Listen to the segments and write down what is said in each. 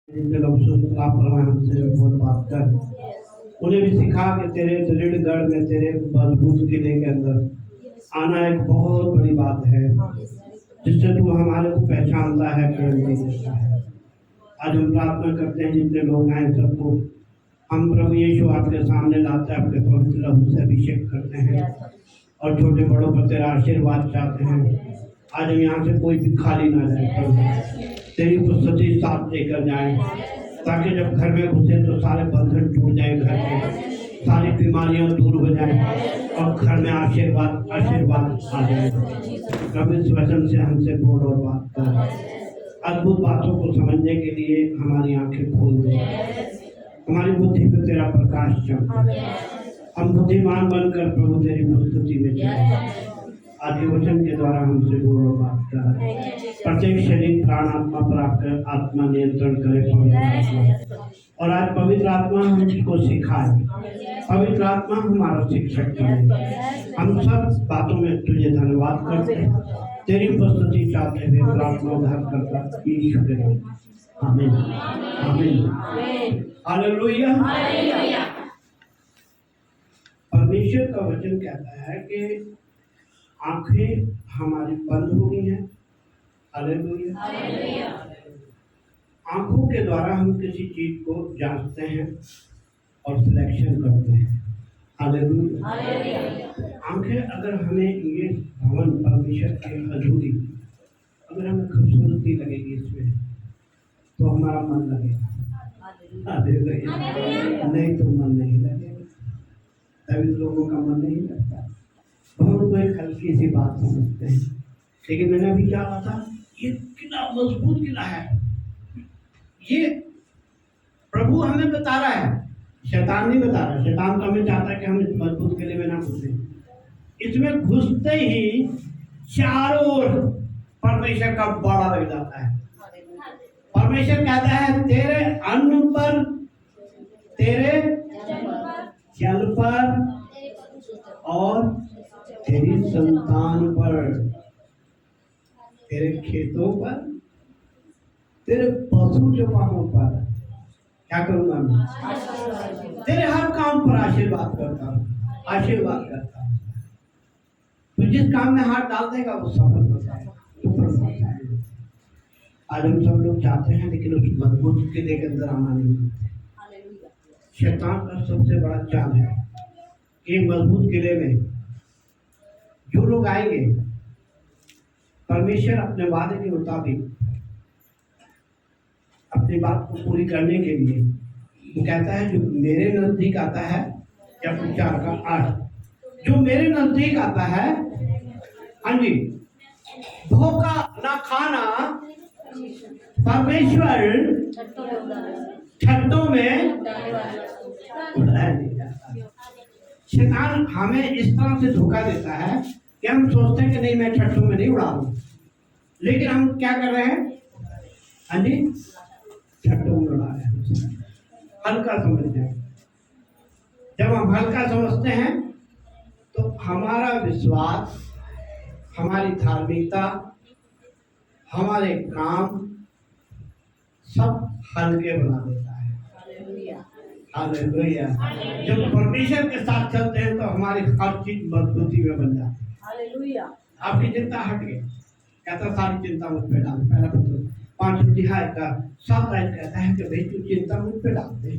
जितने लोग सुना फरमाए हमसे बहुत बात कर, उन्हें भी सिखा कि तेरे दृढ़ गढ़ में, तेरे मजबूत किले के अंदर आना एक बहुत बड़ी बात है, जिससे तू हमारे को पहचानता है, प्रेम नहीं देता है। आज हम प्रार्थना करते हैं जितने लोग आए सबको हम प्रभु यीशु आपके सामने लाते हैं, आपके पवित्र लहू से अभिषेक करते हैं और छोटे बड़ों पर तेरा आशीर्वाद चाहते हैं। आज हम यहाँ से कोई भी खाली ना जाए, तेरी उपस्थिति साथ लेकर जाए, ताकि जब घर में घुसे तो सारे बंधन टूट जाए, घर में सारी बीमारियां दूर हो जाए और घर में आशीर्वाद आशीर्वाद आ जाए। प्रभु इस वचन से हमसे बोल और बात कर, अद्भुत बातों को समझने के लिए हमारी आंखें खोल दे, हमारी बुद्धि पे तेरा प्रकाश चमके, हम बुद्धिमान बनकर प्रभु तेरी उपस्थिति में जाए। आदि वचन के द्वारा हमसे बोलो बात कर, प्रत्येक शरीर प्राण आत्मा पर आकर आत्मा नियंत्रण करे पवित्र आत्मा। और आज पवित्र आत्मा हमको सिखाए, पवित्र आत्मा हमारा शिक्षक बने। हम सब बातों में तुझे धन्यवाद करते हैं, तेरी उपस्थिति चाहते हुए प्रार्थना उद्धार करता यीशु के नाम, आमीन आमीन हालेलुया। परमेश्वर का वचन कहता है कि आंखें हमारी बंद हो गई हैं। हालेलुया। आंखों के द्वारा हम किसी चीज को जांचते हैं और सिलेक्शन करते हैं। हालेलुया। आंखें अगर हमें ये भवन परमेश्वर की हजूरी, अगर हमें खूबसूरती लगेगी इसमें, तो हमारा मन लगेगा। हालेलुया। नहीं तो मन नहीं लगेगा, तभी लोगों का मन नहीं लगता। बहुत तो एक हल्की सी बात समझते हैं, लेकिन मैंने अभी क्या कहा था, ये किला मजबूत किला है, ये प्रभु हमें बता रहा है, शैतान नहीं बता रहा। शैतान तो हमें चाहता है कि हम इस मजबूत किले में ना घुसे। इसमें घुसते ही चारों ओर परमेश्वर का बड़ा लग जाता है। परमेश्वर कहता है तेरे अन्न पर, तेरे जल पर और तेरी संतान पर, तेरे खेतों पर, तेरे पशु चौपालों पर क्या करूंगा मैं? तेरे हर काम पर आशीर्वाद करता हूँ, आशीर्वाद करता हूँ। तो जिस काम में हाथ डाल देगा वो सफल होता है, आज हम सब लोग चाहते हैं, लेकिन उस मजबूत किले के अंदर आना नहीं चाहते। शैतान का सबसे बड़ा चाल है कि मजबूत किले में जो लोग आएंगे, परमेश्वर अपने वादे के मुताबिक अपनी बात को पूरी करने के लिए वो कहता है जो मेरे नजदीक आता है, या 4 का 8, जो मेरे नजदीक आता है, हाँ जी, धोखा ना खाना, परमेश्वर छत्तों में उड़ाया नहीं जाता। शैतान हमें इस तरह से धोखा देता है कि हम सोचते हैं कि नहीं मैं छत्तों में नहीं उड़ा दूं, लेकिन हम क्या कर रहे हैं, हाँ जी, छत्तों में उड़ा रहे हैं। हल्का समझते हैं। जब हम हल्का समझते हैं तो हमारा विश्वास, हमारी धार्मिकता, हमारे काम सब हल्के बना देता है। हालेलुया। जब परमेश्वर के साथ चलते हैं तो हमारी हर चीज मजबूती में बन जाती है। हालेलुया। आपकी चिंता हट गई, कहता सारी चिंता मुझ पे डाल। पहला पत्र 5 का 7 कहता है कि भाई तू चिंता मुझ पे डाल दे।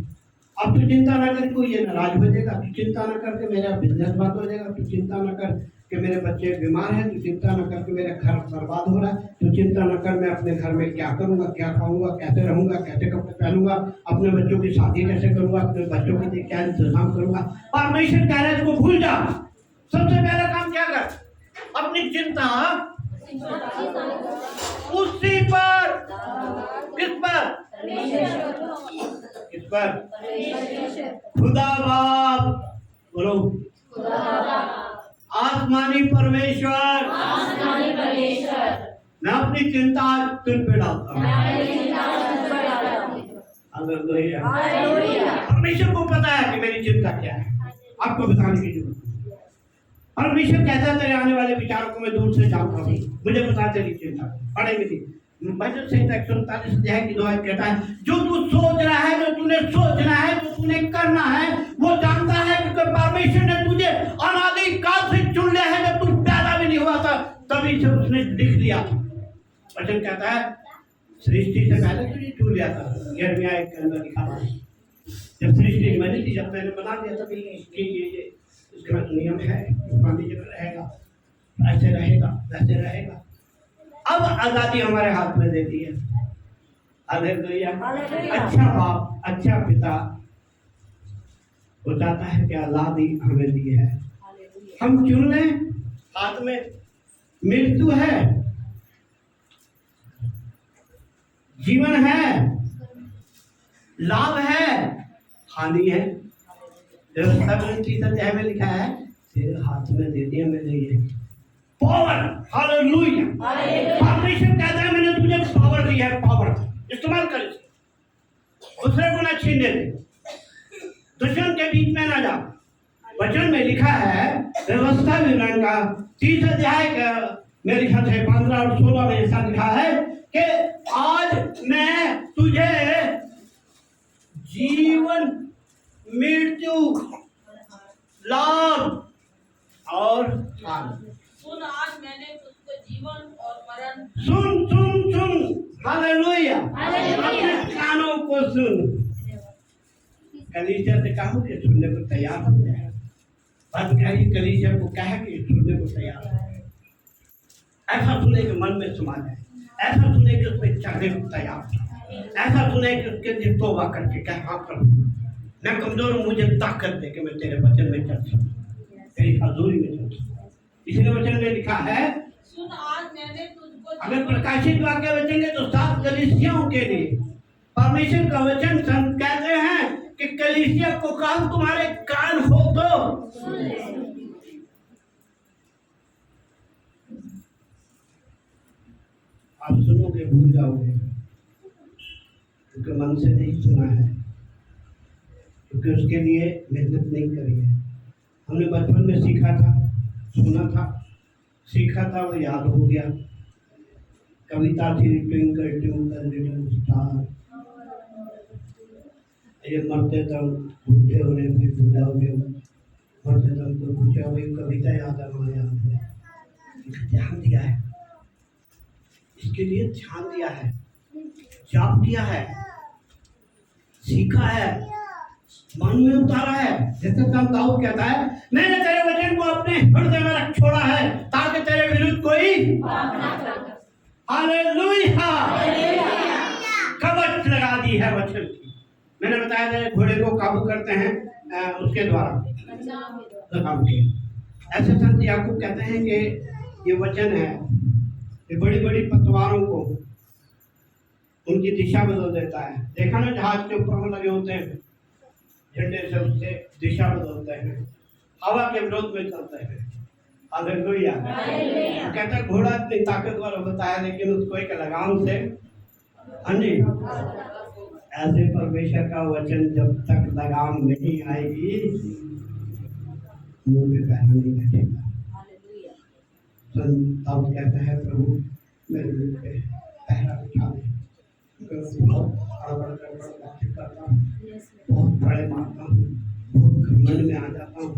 अब तू चिंता ना कर कोई ये नाराज हो जाएगा, तू चिंता ना कर के मेरा बिजनेस बंद हो जाएगा, तू चिंता ना कर कि मेरे बच्चे बीमार हैं, तू चिंता न कर कि मेरा घर बर्बाद हो रहा है, तू चिंता न कर मैं अपने घर में क्या करूंगा, क्या खाऊंगा, कैसे रहूंगा, कैसे कपड़े पहनूंगा, अपने बच्चों की शादी कैसे करूंगा, अपने बच्चों के लिए क्या इंतजाम करूंगा। परमेश्वर कह रहा है इसको भूल जा। सबसे पहला काम क्या कर, अपनी चिंता उसी पर, किस पर, किस पर, खुदा बाप, बोलो आसमानी परमेश्वर, मैं अपनी चिंता तुम पे डालता हूँ। परमेश्वर को पता है कि मेरी चिंता क्या है, आपको बताने की जरूरत नहीं। परमेश्वर कहता है तेरे आने वाले विचारों को मैं दूर से जानता हूँ, मुझे पता तेरी चिंता पड़ेगी नहीं। भजन संहिता 139 अध्याय की 2 आयत कहता है, जो तू सोच रहा है, जो तूने सोचना है, जो तूने करना है, वो जानता है कि परमेश्वर ने तुझे अनादि काल से चुन लिया है। जब तू पैदा भी नहीं हुआ था तभी से उसने लिख लिया था। वचन कहता है सृष्टि से पहले तुझे चुन लिया था। यिर्मयाह 1 के अंदर लिखा है, जब सृष्टि मैंने थी, जब मैंने बना दिया तभी ये इसका नियम है, रहेगा, ऐसे रहेगा, वैसे रहेगा। अब आजादी हमारे हाथ में दे दी है। हालेलुया। अच्छा बाप, अच्छा पिता वो चाहता है कि आजादी हमें दी है, हम चुन लें। हाथ में मृत्यु है, जीवन है, लाभ है, हानि है। अध्याय में लिखा है तेरे हाथ में दे दिया मैंने ये पावर। हालेलुया। परमेश्वर कहता है मैंने तुझे पावर दी है, पावर इस्तेमाल कर, दूसरे को ना छीनने दे, दुश्मन के बीच में ना जा। वचन में लिखा है व्यवस्था विवरण का 30 अध्याय का मेरे ख्याल से 15 और 16 में ऐसा लिखा है कि आज मैं तुझे जीवन, मृत्यु, लाभ और हानि। सुन, आज मैंने तुझको जीवन और मरण। सुन सुन सुन, हालेलुया। अपने कानों को सुन। कलीसिया से कहो कि सुनने को तैयार हो जाए। अधिकारी कलीसिया को कहे कि सुनने को तैयार है। ऐसा सुने कि मन में समा जाए, ऐसा सुने कि उसमें चढ़ने को तैयार, ऐसा सुने कि उसके लिए तौबा करके कहे हाँ प्रभु मैं कमजोर हूँ, मुझे ताकत दे कि मैं तेरे वचन में चल सकूं, तेरी हजूरी में चल सकूं। इसलिए वचन में लिखा है सुन, आज मैंने तुझको। अगर प्रकाशित वाक्य बचेंगे तो 7 कलीसियाओं के लिए परमेश्वर का वचन कहते हैं कि कलीसिया को कहा तुम्हारे कान हो तो आप सुनोगे, भूल जाओगे, क्योंकि मन से नहीं सुना है, क्योंकि उसके लिए मेहनत नहीं करी है। हमने बचपन में सीखा था, सुना था, सीखा था, वो याद हो गया। कविता थी ट्विंकल ट्विंकल लिटिल स्टार, ये मरते दम बूढ़े होने में, बूढ़ा होने में, मरते दम को पूछा वही कविता याद है, ध्यान दिया है, इसके लिए ध्यान दिया है, जाप किया है, सीखा है, मन में उतारा है। जैसे दाऊद कहता है मैंने तेरे वचन को अपने हृदय में रख छोड़ा है ताकि तेरे विरुद्ध कोई। हालेलुया। कवच लगा दी है वचन की। मैंने बताया था घोड़े को काबू करते हैं उसके द्वारा लगाम के। ऐसे संत याकूब कहते हैं कि ये वचन है, ये बड़ी बड़ी पतवारों को उनकी दिशा बदल देता है। देखा ना जहाज के ऊपर लगे होते हैं झंडे से, उससे दिशा बदलते हैं, हवा के विरोध में चलते हैं। हालेलुया। कहता है घोड़ा इतनी ताकतवर होता है लेकिन उसको एक लगाम से, हाँ जी, ऐसे परमेश्वर का वचन जब तक लगाम नहीं आएगी मुंह पे पहना नहीं बैठेगा। तब कहता है प्रभु मेरे मुंह पे पहरा बिठा दे, बहुत बड़े मारता हूँ, बहुत घमंड में आ जाता हूँ,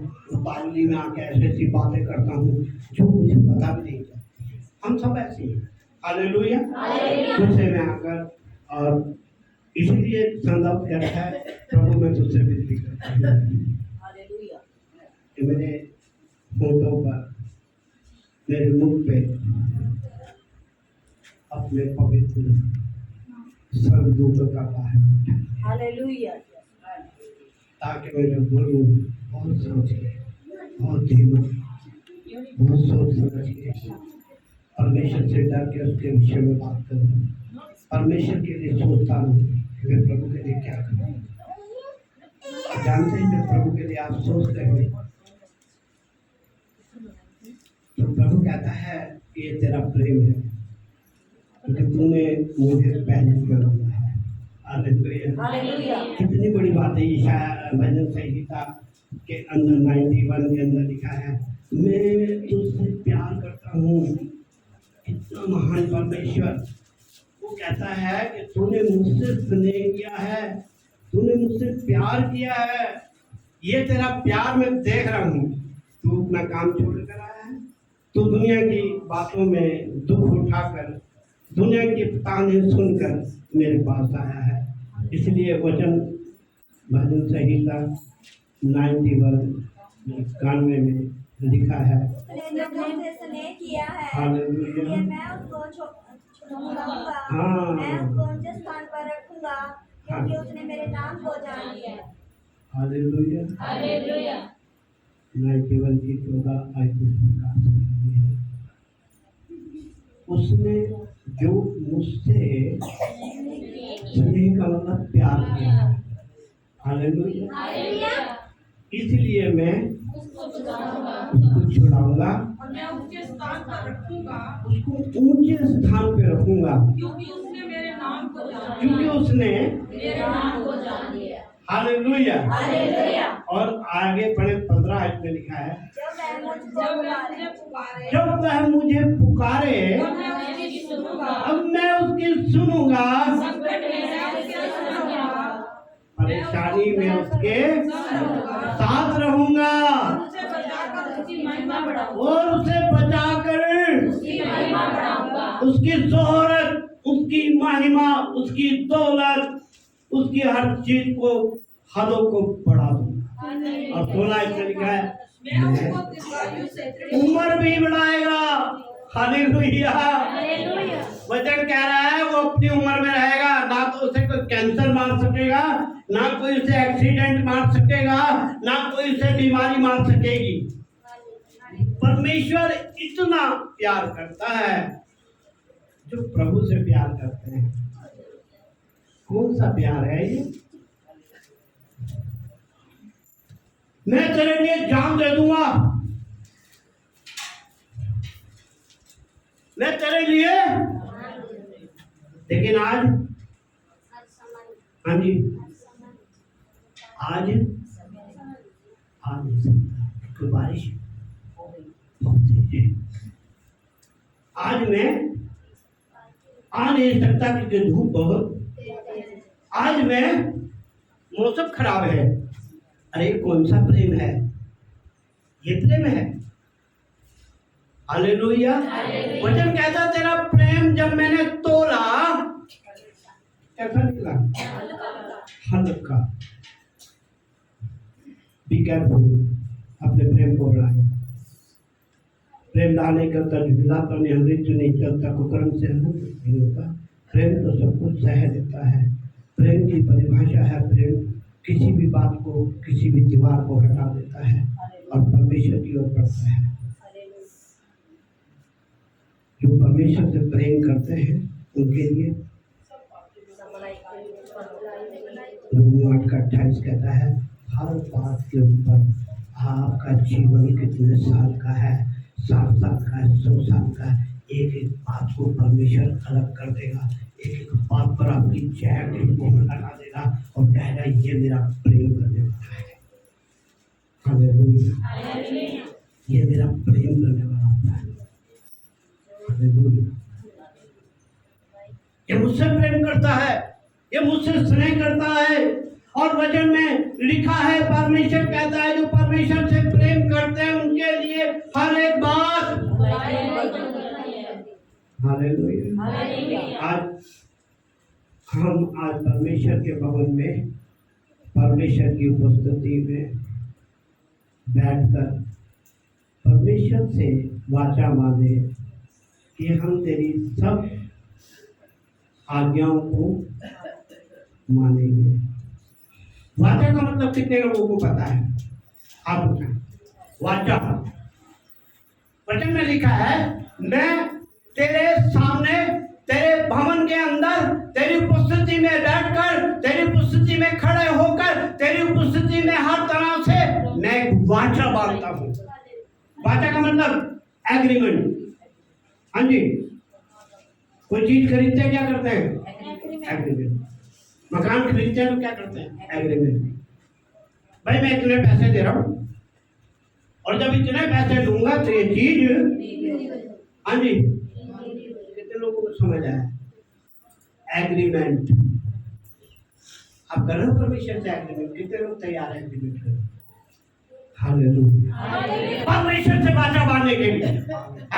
बावली में आके ऐसी ऐसी बातें करता हूँ जो मुझे पता भी नहीं चलती। हम सब ऐसे हैं। हालेलुया। गुस्से में आकर, और इसलिए संदर्भ कहता है प्रभु मैं तुझसे विनती करता हूँ कि मेरे फोटो पर, मेरे मुख पे अपने पवित्र सर्वदूतों का बाहर, हालेलुया, ताकि मैं जब बोलूं बहुत सोच के, बहुत धीमा, बहुत सोच समझ के, परमेश्वर से डर के उसके विषय में बात करूं, परमेश्वर के लिए सोचता हूँ कि मैं प्रभु के लिए क्या करूं। जानते हैं जब प्रभु के लिए आप सोचते हैं तो प्रभु कहता है कि ये तेरा प्रेम है, क्योंकि तूने मुझे पहले कर दिया है। हालेलुया। कितनी बड़ी बात है। ईशाया भजन संहिता के अंदर 91 के अंदर लिखा है मैं तुझसे प्यार करता हूँ। कितना महान परमेश्वर, वो कहता है कि तूने मुझसे स्नेह किया है, तूने मुझसे प्यार किया है, ये तेरा प्यार मैं देख रहा हूँ। तू अपना काम छोड़ कर आया है, तू दुनिया की बातों में दुख उठाकर, दुनिया की ताने सुनकर मेरे पास आया है। इसलिए वचन भजन संहिता 91 में लिखा है, उसने जो मुझसे स्नेह किया है, हालेलुया। इसलिए मैं उसको छुड़ाऊंगा, हाँ। मैं उसको ऊंचे स्थान पर रखूंगा, क्योंकि उसने मेरे नाम को जान लिया। हालेलुया। हालेलुया। 91 की 14 आयत इस प्रकार से लिखी है, उसने जो मुझसे स्नेह का मतलब प्यार किया है। हालेलुया। हालेलुया। इसलिए मैं उसको छुड़ाऊंगा उसको छुड़ाऊंगा, और मैं उसके स्थान पर रखूंगा, उसको ऊंचे स्थान पे रखूंगा, क्योंकि उसने मेरे नाम को जान क्योंकि लिया। उसने मेरे नाम को जान लिया। हालेलुया। हालेलुया। और आगे पढ़े 15 आयत में लिखा है, जब वह मुझको जब वह बुलाए, मुझे पुकारे, जब वह मुझे पुकारे तब मैं उसकी सुनूंगा। अब मैं उसकी सुनूंगा, संकट में मैं उसके संग रहूंगा। परेशानी में उसके संग रहूंगा। साथ रहूंगा उसे बचाकर उसकी महिमा बढ़ाऊंगा। और उसे बचाकर उसकी महिमा बढ़ाऊंगा। उसकी शोहरत, उसकी महिमा, उसकी दौलत, उसकी हर चीज को, हदों को बढ़ा दूंगा। और 16 में लिखा है, मैं उसको दीर्घायु से दृढ़ उम्र भी बढ़ाएगा। हालेलुया। हालेलुया। वचन कह रहा है वो अपनी उम्र में रहेगा, ना तो उसे कोई कैंसर मार सकेगा, ना कोई उसे एक्सीडेंट मार सकेगा, ना कोई उसे बीमारी मार सकेगी। परमेश्वर इतना प्यार करता है, जो प्रभु से प्यार करते हैं। कौन सा प्यार है ये? मैं तेरे लिए जान दे दूंगा, मैं तेरे लिए। लेकिन आज, हाँ जी, आज नहीं सकता क्योंकि बारिश बहुत तेज है। आज मैं आ नहीं सकता क्योंकि धूप बहुत, आज मैं, मौसम खराब है। अरे कौन सा प्रेम है? ये प्रेम है। हालेलुया। वचन कहता तेरा प्रेम जब मैंने तोला, कैसा निकला? हल्का। बी केयरफुल, अपने प्रेम को बढ़ाए। प्रेम डालने का तजुर्बा करने अमृत्यु नहीं चलता, कुकर्म से अनंत नहीं होता। प्रेम तो सब कुछ सह देता है। प्रेम की परिभाषा है, प्रेम किसी भी बात को, किसी भी दीवार को हटा देता है और परमेश्वर की ओर बढ़ता है। जो परमेश्वर से प्रेम करते हैं उनके लिए रोमियो 8:28 कहता है, हर बात के ऊपर आपका जीवन कितने साल का है, 60 साल का है, 100 साल का है, एक एक बात को परमेश्वर अलग कर देगा। एक एक बात पर आपकी जैकेट को लगा देगा और कहेगा ये मेरा प्रेम करने वाला है। हालेलुया। ये मेरा प्रेम करने वाला होता है। हालेलुया। ये मुझसे प्रेम करता है, ये मुझसे स्नेह करता है। और वचन में लिखा है, परमेश्वर कहता है जो परमेश्वर से प्रेम करते हैं उनके लिए हर एक बात। हालेलुया। आज परमेश्वर के भवन में, परमेश्वर की उपस्थिति में बैठकर परमेश्वर से वाचा बांधे कि हम तेरी सब आज्ञाओं को मानेंगे। वाचा का मतलब कितने लोगों को पता है? आप बताएं। वाचा, वचन में लिखा है, मैं तेरे सामने, तेरे भवन के अंदर, तेरी उपस्थिति में बैठकर, तेरी उपस्थिति में खड़े होकर, तेरी उपस्थिति में हर तरह से मैं वाचा बांधता हूँ। वाचा का मतलब एग्रीमेंट। हाँ जी, कोई चीज खरीदते हैं क्या करते हैं? एग्रीमेंट। मकान खरीदते हैं तो क्या करते हैं? एग्रीमेंट। भाई मैं इतने पैसे दे रहा हूँ और जब इतने पैसे दूंगा तो ये चीज, हाँ जी, कितने लोगों को समझ आया? एग्रीमेंट। आप कर रहे हो परमेश्वर से एग्रीमेंट? कितने लोग तैयार है एग्रीमेंट करने? हालेलुया। परमेश्वर से वाचा बांधने के लिए,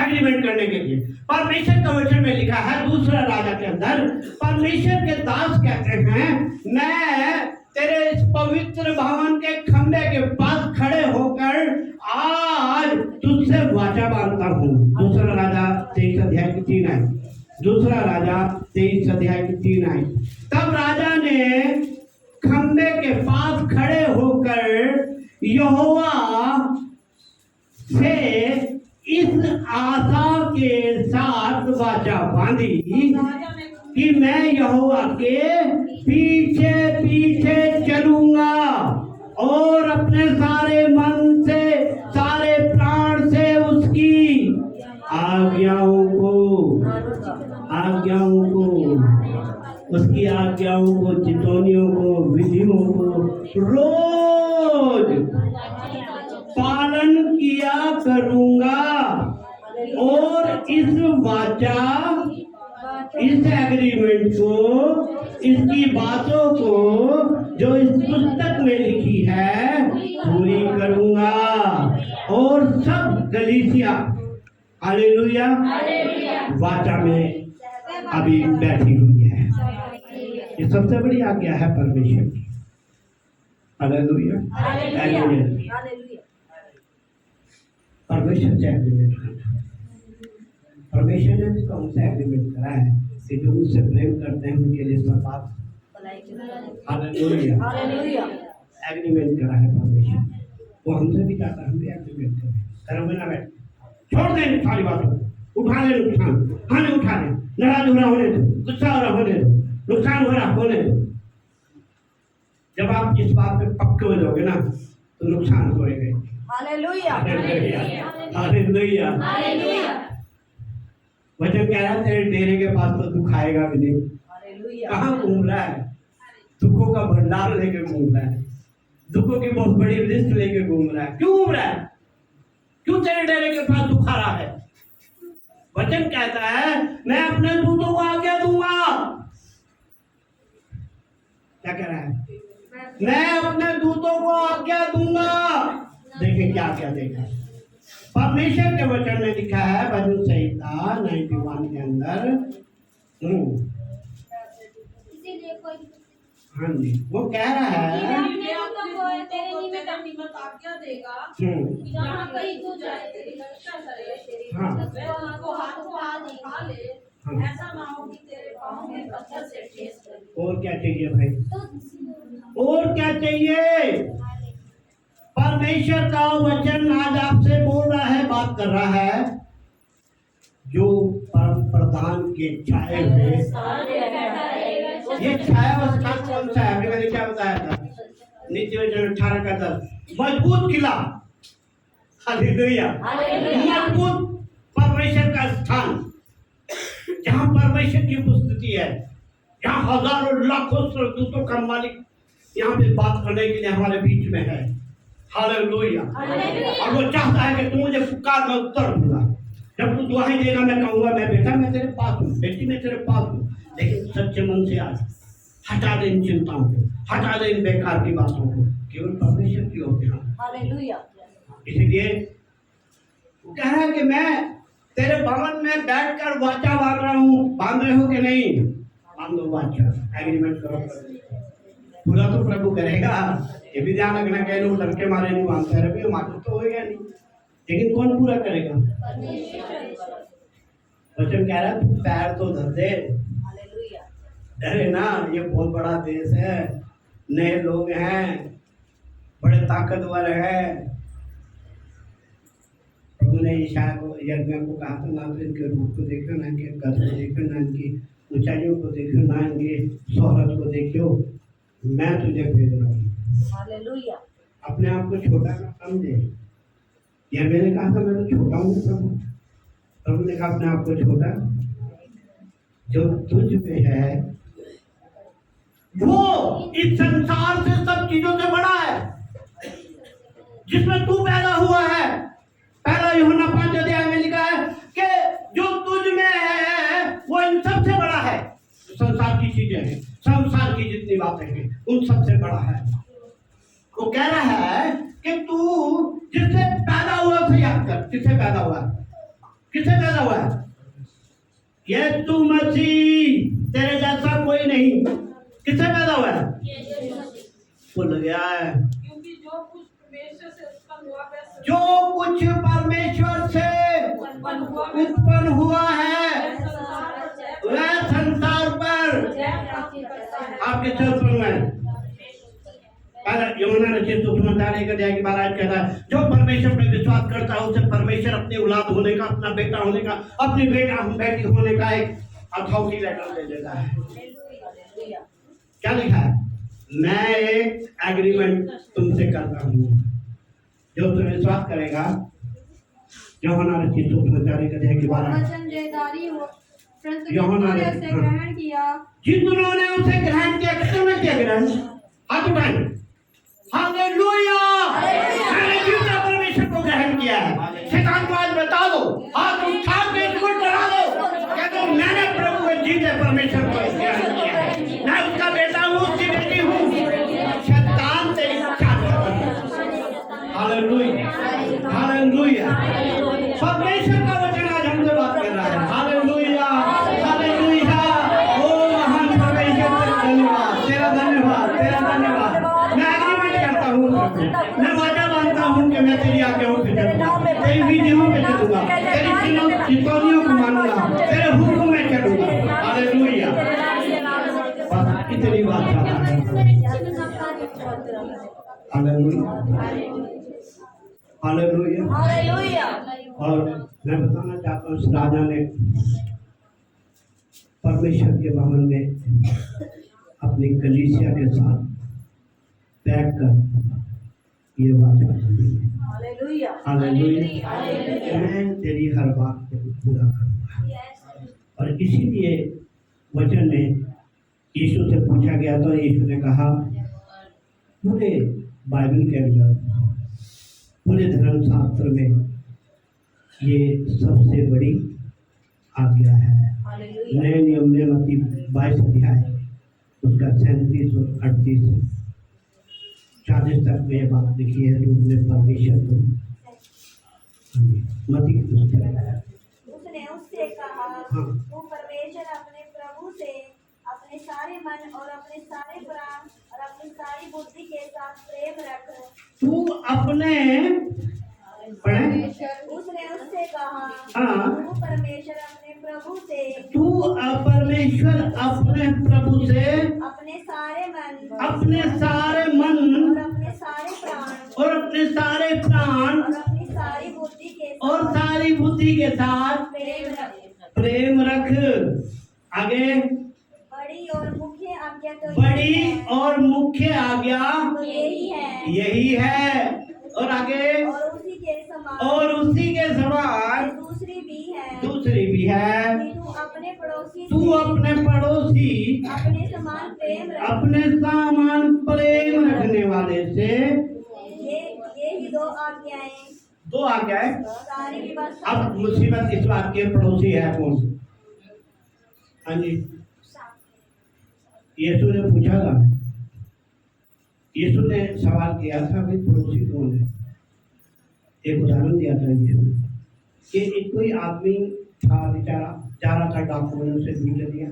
एग्रीमेंट करने के लिए परमेश्वर का वचन में लिखा है दूसरा राजा के अंदर, परमेश्वर के दास कहते हैं मैं तेरे इस पवित्र भवन के खंबे के पास खड़े होकर आज तुझसे वाचा बांधता हूँ। दूसरा राजा 23 अध्याय की 3 आयत। दूसरा राजा 23 अध्याय की 3 आयत। तब राजा ने खंबे के पास खड़े होकर यहोवा से इस आशा के साथ वाचा बांधी कि मैं यहोवा के पीछे पीछे चलूंगा और अपने सारे मन से सारे प्राण से उसकी आज्ञाओं को चितौनियों को विधियों को रोज पालन किया करूंगा और इस वाचा, इस एग्रीमेंट को, इसकी बातों को जो इस पुस्तक में लिखी है पूरी करूंगा। और सब कलीसिया हालेलुया वाचा में अभी बैठी हुई है। ये सबसे बड़ी आज्ञा है परमेश्वर की। हालेलुया। परमेश्वर से एग्रीमेंट करना, परमेश्वर ने भी कौन सा एग्रीमेंट करा है कि जो उससे प्रेम करते हैं उनके लिए सब बात। हालेलुया। एग्रीमेंट करा है परमेश्वर, वो हमसे भी चाहता है हम भी एग्रीमेंट करें। करो ना बैठ, छोड़ दें सारी बातों को, उठा ले नुकसान, हानि उठा ले, नाराज हो रहा होने दो, गुस्सा हो रहा होने दो, नुकसान हो रहा होने दो। जब आप इस बात पे पक्के हो जाओगे ना तो नुकसान होएगा। हालेलुया। हालेलुया। वचन कह रहा है तेरे डेरे के पास तो दुख आएगा भी नहीं। कहाँ घूम रहा है? दुखों का भंडार लेके घूम रहा है, दुखों की बहुत बड़ी लिस्ट लेके घूम रहा है। क्यों घूम रहा है? क्यों तेरे डेरे के पास दुख आ रहा है? वचन कहता है मैं अपने दूतों को आज्ञा दूंगा। क्या कह रहा है? मैं अपने दूतों को आज्ञा दूंगा। देखिए क्या क्या देखा परमेश्वर के वचन में लिखा है भजन संहिता 91 के अंदर। हाँ जी, वो कह रहा है आज्ञा देगा जहाँ कहीं तू जाए तेरी रक्षा करे, हाँ। हाथ उठा ले, ऐसा ना हो कि तेरे पाँव में पत्थर से ठेस लगे। और क्या चाहिए भाई? और क्या चाहिए? परमेश्वर का वचन आज आपसे बोल रहा है, बात कर रहा है। जो परम प्रधान के छाए हुए, ये छाया स्थान कौन सा है? अभी मैंने क्या बताया था? नीचे में 18 का 10 मजबूत किला। हालेलुया। मजबूत परमेश्वर का स्थान, जहाँ परमेश्वर की उपस्थिति है, जहाँ हजारों लाखों स्वर्गदूतों का मालिक यहाँ पे बात करने के लिए हमारे बीच में है। हालेलुया। और वो चाहता है कि तू मुझे पुकार, मैं उत्तर दूंगा। जब तू दुआई देगा मैं कहूंगा मैं बेटा मैं तेरे पास हूँ, बेटी मैं तेरे पास हूँ। लेकिन सच्चे मन से आज हटा दे इन चिंताओं को, हटा दे इन बेकार की बातों को, केवल परमेश्वर की ओर ध्यान। हालेलुया। इसलिए वो कह रहा है कि मैं तेरे भवन में बैठकर वाचा बांध रहा हूँ। बांध रहे हो कि नहीं? बांधो वाचा, एग्रीमेंट करो। पूरा तो प्रभु करेगा। ये भी ध्यान रखना, कई लोग डर के मारे नहीं मानते रहे, हमारे तो होगा नहीं, लेकिन कौन पूरा करेगा? वचन कह रहा है तू पैर तो धर दे। डरे ना, ये बहुत बड़ा देश है, नए लोग हैं, बड़े ताकतवर है। प्रभु ने ईशाया को, यज्ञ को कहा था ना तो इनके रूप को देखो, ना इनके कद को देखो, ना इनकी ऊंचाइयों को देखो, ना इनकी शोहरत को देखो, मैं तुझे भेज रहा हूँ। हालेलुया। अपने आप को छोटा ना समझे। ये मैंने कहा था मैं तो छोटा हूँ प्रभु। प्रभु ने कहा अपने आप को छोटा, जो तुझ में है वो इस संसार से सब चीजों से बड़ा है। जिसमें तू पैदा हुआ है, पहला यूहन्ना 5 अध्याय में लिखा है कि जो तुझ में है वो इन सब से बड़ा है। संसार की चीजें हैं, संसार की जितनी बातें हैं, उन सबसे बड़ा है। वो कह रहा है कि तू जिससे पैदा हुआ उसे याद कर। किससे पैदा हुआ? किससे पैदा हुआ? ये तू मसीह, तेरे जैसा कोई नहीं। किससे पैदा हुआ? भूल गया है। क्योंकि जो कुछ परमेश्वर से उत्पन्न हुआ जो कुछ परमेश्वर से उत्पन्न हुआ है वह संसार पर आपके से उत्पन्न हुआ है। यूहन्ना रचित सुसमाचार 1 की 12 कहता है, जो परमेश्वर पर विश्वास करता है उसे परमेश्वर अपनी औलाद होने का, अपना बेटा होने का, अपनी बेटी होने का एक अथॉरिटी लेटर दे देता है। क्या लिखा है? मैं एक एग्रीमेंट तुमसे करता हूँ, जो तुम विश्वास करेगा। यूहन्ना रचित सुसमाचार 1 की 12 वचन देदारी हो, परंतु यूहन्ना जिन्होंने उसे ग्रहण किया, जिन्होंने उसे ग्रहण किया। किसने किया ग्रहण? हाथ उठाएं। हालेलुया! मैंने जीवता परमेश्वर को ग्रहण किया है। शैतान को आज बता दो, हाथ उठा के इसको डरा दो, कह दो मैंने प्रभु के जीते परमेश्वर को ग्रहण किया है, मैं उसका बेटा हूँ, उसकी बेटी हूँ। शैतान तेरी चाल कर रहा है। हालेलुया! हालेलुया! परमेश्वर का वचन आज हमसे बात कर रहा है। हालेलुया! हालेलुया! ओ महान परमेश्वर, तेरा धन्यवाद, तेरा धन्यवाद, तेरा धन्यवाद। मैं एग्रीमेंट करता हूँ, मैं वादा मानता हूँ कि मैं तेरी आज्ञाओं पे चलूंगा, तेरी विधियों पे चलूंगा, तेरी चितौनियों को मानूंगा, तेरे हुक्म में चलूंगा। हालेलुया! बस इतनी बात चाहता है। हालेलुया! हालेलुया! हालेलुया। और मैं बताना चाहता हूँ, इस राजा ने परमेश्वर के भवन में अपनी कलीसिया के साथ बैठ कर ये बात करनी है। हालेलुया। हालेलुया! मैं तेरी हर बात को पूरा करूंगा। और इसीलिए वचन में यीशु से पूछा गया तो यीशु ने कहा, पूरे बाइबल के अंदर, पूरे धर्मशास्त्र में ये सबसे बड़ी आज्ञा है। नए नियम में मत्ती 22 अध्याय उसका 37 और 38 40 तक में ये बात लिखी है। रूप में परमेश्वर को मत्ती की पुस्तक। उसने उससे कहा, हाँ। तू परमेश्वर अपने प्रभु से अपने सारे मन और अपने सारे प्राण और अपनी सारी बुद्धि के साथ प्रेम रख। तू अपने पढ़े? उसने उससे कहा, हाँ। तू परमेश्वर अपने प्रभु से तू परमेश्वर अपने प्रभु से अपने सारे मन अपने सारे मन और अपने सारे प्राण और अपने सारे प्राण और अपनी सारी बुद्धि के और साथ सारी बुद्धि के साथ प्रेम रख। प्रेम रख। आगे, बड़ी और मुख्य आज्ञा तो बड़ी यही है। और मुख्य आज्ञा तो यही है। यही है। और आगे, और उसी के समान दूसरी भी है। कि तू अपने पड़ोसी तू से अपने पड़ोसी अपने समान प्रेम रख। अपने सामान प्रेम रखने वाले से। ये ही दो आज्ञाएं दो आज्ञाएं। सारी व्यवस्था। अब मुसीबत इस बात की, पड़ोसी है कौन? हाँ जी, यीशु ने पूछा था, यीशु ने सवाल किया था, भाई पड़ोसी कौन है? एक उदाहरण दिया था यीशु कि एक कोई आदमी था, बेचारा जा रहा था, डॉक्टर ने उसे लूट दिया,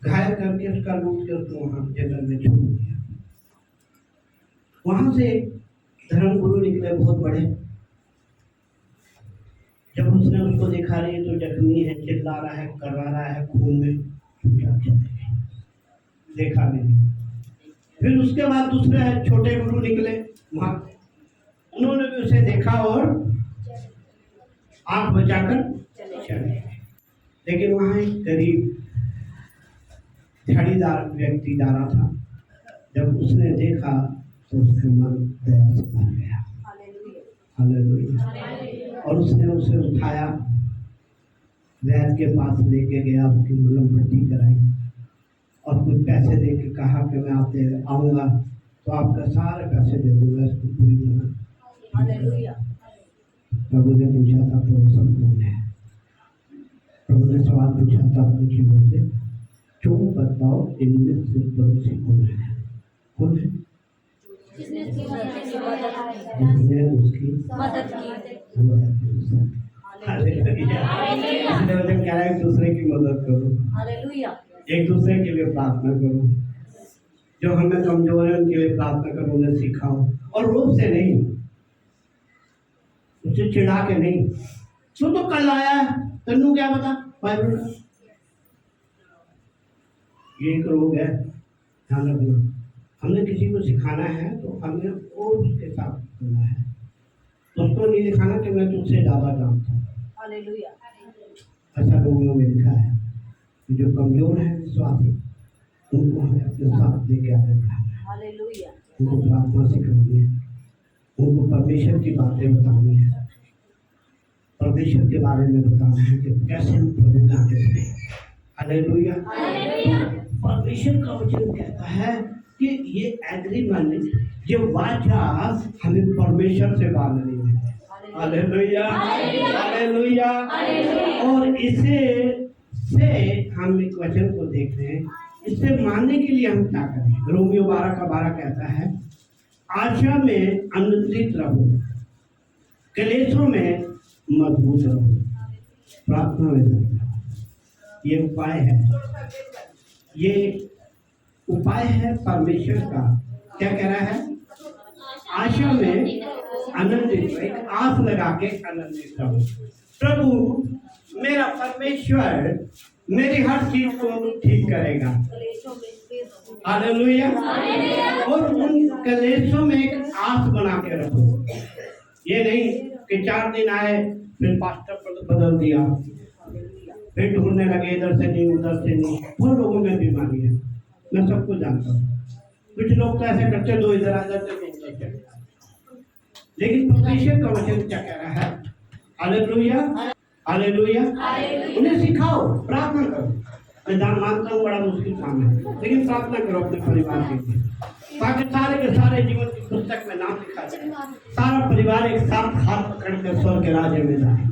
घायल करके उसका लूट के उसको वहां जंगल में छोड़ दिया। वहां से धर्मगुरु निकले बहुत बड़े। जब उसने उसको देखा, रही तो जख्मी है, चिल्ला रहा है, करवा रहा है, खून में चुपचाप चले गए, देखा नहीं। फिर उसके बाद दूसरे छोटे गुरु निकले वहां, उन्होंने भी उसे देखा और आंख बचाकर चले गए। लेकिन वहां एक गरीब दिहाड़ीदार व्यक्ति जा रहा था, जब उसने देखा तो उसका मन दया से भर गया। हालेलुया! और उसने उसे उठाया, वैद्य के पास लेके गया, उसकी मलहम पट्टी कराई और कुछ पैसे दे के कहा कि मैं आपसे आऊँगा तो आपका सारे पैसे दे दूंगा, इसको पूरी तरह। प्रभु ने पूछा था पड़ोसी कौन है? प्रभु ने सवाल पूछा था अपनी चीजों से, तुम बताओ इनमें से पड़ोसी कौन है? कौन है जिसने उसकी मदद की। जिसने उसकी मदद की। वो है दूसरा। हालेलुया। इसलिए वचन कह रहा है एक दूसरे की मदद करो, हालेलुया। एक दूसरे के लिए प्रार्थना करो। जो हमें कमजोर है उनके लिए प्रार्थना करो, उन्हें सिखाओ, और रोब से नहीं, उसे चिढ़ा के नहीं। तू तो कल आया, तेनू क्या पता बाइबल का? ये एक रोग है, ध्यान रखना। हमने किसी को सिखाना है तो हमें और उसके साथ करना है। उसको नहीं दिखाना कि मैं तुझसे ज्यादा जानता हूँ। हालेलुया। ऐसा लोगों में लिखा है कि जो कमजोर है विश्वासी, उनको हमें अपने साथ लेके आगे बढ़ाना है, हालेलुया। उनको प्रार्थना सिखानी है, उनको परमेश्वर की बातें बतानी है, परमेश्वर के बारे में बताना है कि कैसे हम प्रभु का आगे बढ़े। हालेलुया। परमेश्वर का वचन कहता है कि ये एग्रीमेंट, ये वाचा हमें परमेश्वर से बांधनी है। Hallelujah, hallelujah. और इसे से हम एक वचन को देख रहे हैं, इसे मानने के लिए हम क्या करें? रोमियो 12:12 कहता है, आशा में आनंदित रहो, क्लेशों में मजबूत रहो, प्रार्थना में रहो। ये उपाय है, ये उपाय है परमेश्वर का। क्या कह रहा है? आशा में आनंदित रहो, एक आस लगा के आनंदित रहो। प्रभु मेरा परमेश्वर मेरी हर चीज को ठीक करेगा। हालेलुया। और उन कलेशों में एक आस बना के रखो। ये नहीं कि 4 दिन आए फिर पास्टर पर बदल दिया, फिर ढूंढने लगे इधर से नहीं उधर से नहीं। बहुत लोगों में बीमारी है, मैं सबको जानता हूँ। कुछ लोग तो ऐसे करते, दो इधर आ जाते, दो उधर चले जाते। लेकिन परमेश्वर का वचन क्या कह रहा है? Hallelujah, hallelujah. उन्हें सिखाओ, प्रार्थना करो। मैं मानता हूँ बड़ा मुश्किल काम है, लेकिन प्रार्थना करो अपने परिवार के लिए, ताकि सारे के सारे जीवन की पुस्तक में नाम लिखा जाए, सारा परिवार एक साथ हाथ पकड़ कर स्वर्ग के राज्य में जाए।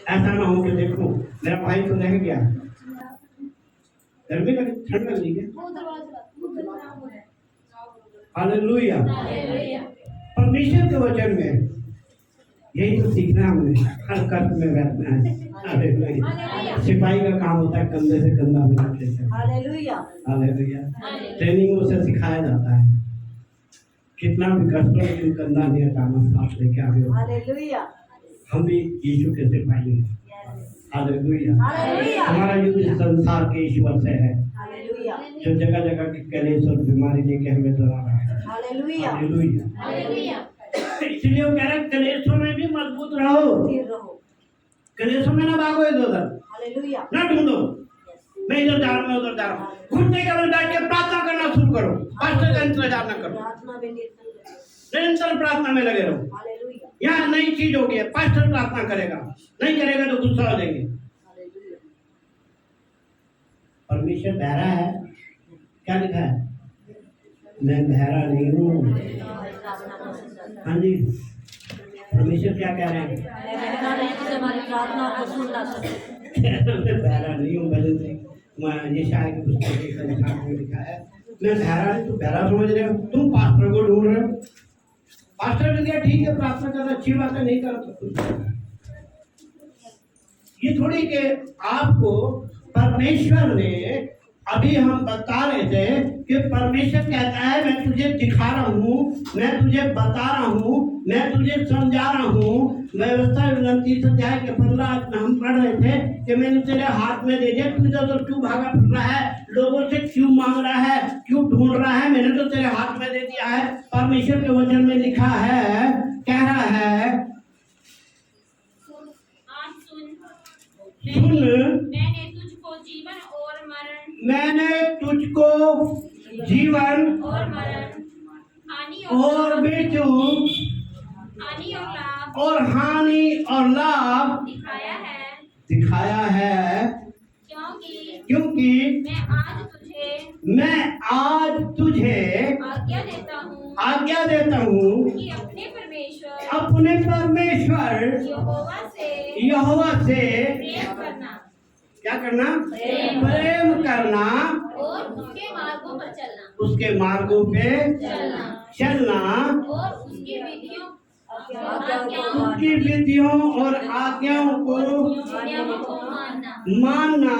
ऐसा ना हो कि देखो मेरा भाई तो रह गया, गर्मी लगी, ठंड लग रही है। हालेलुया। परमेश्वर के वचन में यही तो सीखना है हमें, हर कष्ट में बैठना है। हालेलुया। सिपाही का काम होता है कंधे से कंधा मिला के। हालेलुया। हालेलुया। ट्रेनिंगों से सिखाया जाता है कितना भी कष्ट हो लेकिन कंधा नहीं हटाना, साथ लेके आगे। हालेलुया। हम भी यीशु के सिपाही हैं। हालेलुया। हमारा युद्ध संसार के ईश्वर से है, हालेलुया। जो जगह जगह की कलेश और बीमारी लेके हमें डरा रहा है। हालेलुया। हालेलुया। इसलिए वो कह रहे हैं कलेशों में भी मजबूत रहो, स्थिर रहो। कलेशों में ना भागो इधर उधर, हालेलुया। ना ढूंढो मैं इधर जा रहा हूँ, मैं उधर जा रहा हूँ। घुटने के बल बैठ के प्रार्थना करना शुरू करो, पास्टर का इंतजार न करो, प्रार्थना में निरंतर निरंतर प्रार्थना में लगे रहो। हालेलुया। यहाँ नई चीज होगी, पास्टर प्रार्थना करेगा, नहीं करेगा तो गुस्सा हो जाएंगे। हालेलुया। परमेश्वर बहरा है, क्या लिखा है? मैं बहरा नहीं हूँ। हाँ जी, परमेश्वर क्या कह रहे हैं? हमारी प्रार्थना को सुन ना सके। मैं बहरा नहीं हूँ। भजन से ये शायद की पुस्तक में लिखा है, मैं बहरा नहीं, तू बहरा समझ रहे हो? तुम पास्टर को ढूंढ रहे हो। पास्टर ने दिया ठीक है, प्रार्थना करना अच्छी बात है, नहीं करो तो कुछ। ये थोड़ी कि आपको परमेश्वर ने, अभी हम बता रहे थे कि परमेश्वर कहता है मैं तुझे दिखा रहा हूँ, मैं तुझे बता रहा हूँ, मैं तुझे समझा रहा हूँ। व्यवस्था 29 अध्याय के 15 हम पढ़ रहे थे कि मैंने तेरे हाथ में दे दिया, तू इधर क्यों भागा फिर रहा है, लोगों से क्यों मांग रहा है, क्यों ढूंढ रहा है, मैंने तो तेरे हाथ में दे दिया है। परमेश्वर के वचन में लिखा है, कह रहा है सुन, मैंने तुझको जीवन और मरण हानि और मृत्यु और हानि और लाभ दिखाया है, क्योंकि मैं आज तुझे आज्ञा देता हूँ कि अपने परमेश्वर यहोवा से प्रेम करना, क्या करना? प्रेम करना और उसके मार्गों पर चलना, उसके मार्गों पे चलना चलना, और उसकी विधियों उसकी विधियों और आज्ञाओं को नियमों को मानना, मानना,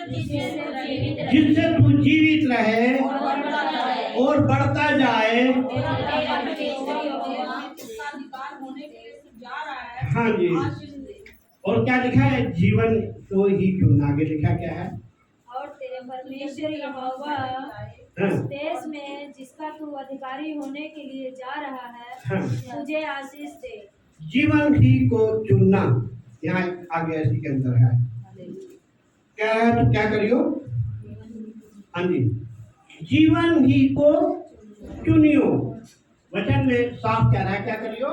जिससे तू जीवित रहे जिससे तू जीवित रहे और बढ़ता जाए और बढ़ता जाए। और तेरा परमेश्वर यहोवा उसका अधिकार होने के लिए तू जा रहा है। हाँ जी। आशीष दे। और क्या लिखा है? जीवन को ही चुनना। आगे लिखा क्या है? और तेरे परमेश्वर यहोवा हाँ, इस देश में जिसका तू अधिकारी होने के लिए जा रहा है हाँ। तुझे आशीष दे। जीवन ही को चुनना यहाँ आगे ऐसी के अंदर है। क्या है? तो क्या करियो? हाँ जी, जीवन ही को चुनियो। वचन में साफ कह रहा है, क्या करियो?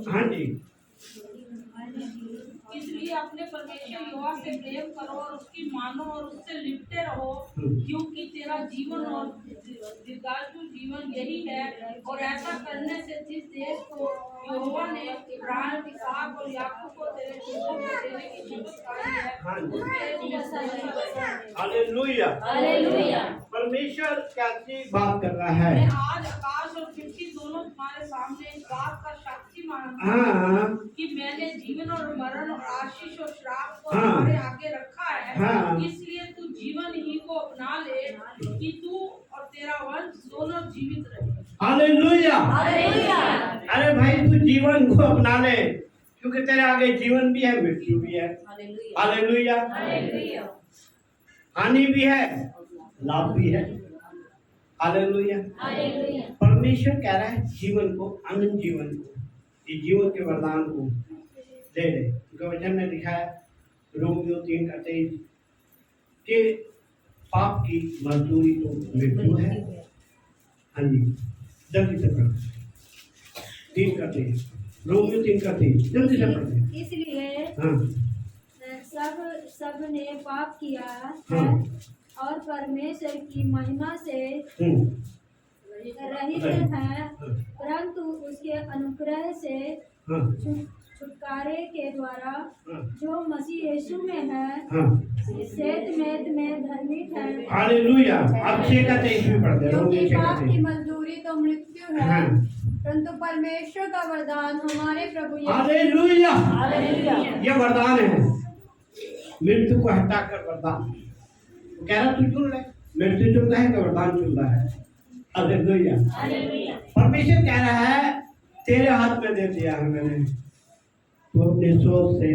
हाँ जी, इसलिए अपने परमेश्वर यहोवा से प्रेम करो और उसकी मानो और उससे लिपटे रहो, क्योंकि तेरा जीवन और दीर्घायु जीवन यही है। और ऐसा करने से जिस देश को यहोवा ने इब्राहिम, इसहाक और याकूब को तेरे पुरखों को देने की शपथ खाई है, हाँ जी। उसके तू ऐसा नहीं करेगा। हालेलुया। हालेलुया। परमेश्वर कैसी बात कर रहा है? मैं आज आकाश और पृथ्वी दोनों तुम्हारे सामने इस बात का साक्षी मानता हूँ हाँ, कि मैंने जीवन और मरण और आशीष और श्राप को हाँ। तुम्हारे आगे रखा है। हाँ। इसलिए तू जीवन ही को अपना ले कि तू और तेरा वंश दोनों जीवित रहे। हालेलुया। हालेलुया। अरे भाई, तू जीवन को अपना ले, क्योंकि तेरे आगे जीवन भी है, मृत्यु भी है। हालेलुया। हालेलुया। हानि भी है, लाभ भी है। हालेलुया। हालेलुया। परमेश्वर कह रहा है जीवन को, अनंत जीवन को, इस जीवन के वरदान को ले ले। क्योंकि वचन में लिखा है रोमियो 3:23 कि पाप की मजदूरी तो मृत्यु है। हाँ जी, जल्दी से पढ़ो। 3:23 रोमियो 3:23 जल्दी से पढ़ो। इसलिए हाँ सब ने पाप किया है हाँ। और परमेश्वर की महिमा से हम्म, रहित है, परंतु उसके अनुग्रह से हाँ छुटकारे के द्वारा हाँ जो मसीह यीशु में है हाँ। सेतमेत में धर्मित है। हालेलुया। अब 6:23 में पढ़ते हैं। रोमियो क्योंकि पाप की 6:23। मजदूरी तो मृत्यु है, हाँ। परंतु परमेश्वर का वरदान हमारे प्रभु यीशु हालेलुया। हालेलुया। ये वरदान है, मृत्यु को हटाकर वरदान। वो कह रहा तू चुन ले, मृत्यु चुन रहा है कि वरदान चुन रहा है? हालेलुया। हालेलुया। परमेश्वर कह रहा है तेरे हाथ में दे दिया है मैंने, तू अपने सोच से,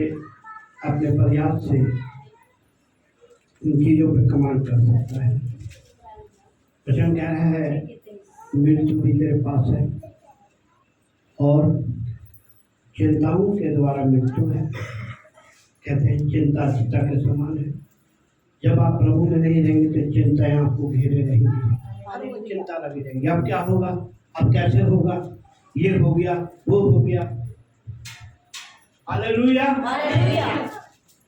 अपने प्रयास से इन चीजों पर कमांड कर सकता है। वचन कह रहा है मृत्यु भी तेरे पास है और चिंताओं के द्वारा मृत्यु है। कहते हैं चिंता चिता के समान है। जब आप प्रभु में नहीं रहेंगे तो चिंताएं आपको घेरे रहेंगी, आपको चिंता लगी रहेगी। अब क्या होगा, अब कैसे होगा, ये हो गया, वो हो गया। हालेलुया। हालेलुया।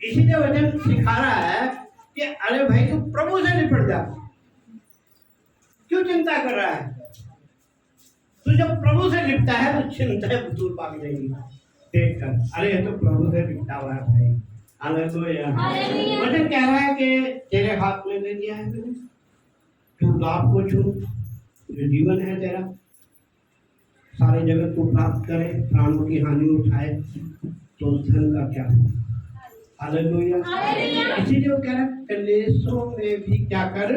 इसीलिए वचन सिखा रहा है कि अरे भाई तू प्रभु से निपट जा, क्यों चिंता कर रहा है? तू जब प्रभु से निपटा है तो चिंताएं दूर भाग जाएंगी। देख कर अरे ये तो प्रभु से निपटा हुआ है भाई। हालेलुया। हालेलुया। वचन कह रहा है कि तेरे हाथ में दे दिया है मैंने, तू लाभ को चुन, जो जीवन है तेरा, सारे जगत को प्राप्त करे, प्राणों की हानि उठाए तो उस धन का क्या हो? हालेलुया। हालेलुया। इसीलिए वो कह रहा है कलेशों में भी क्या कर,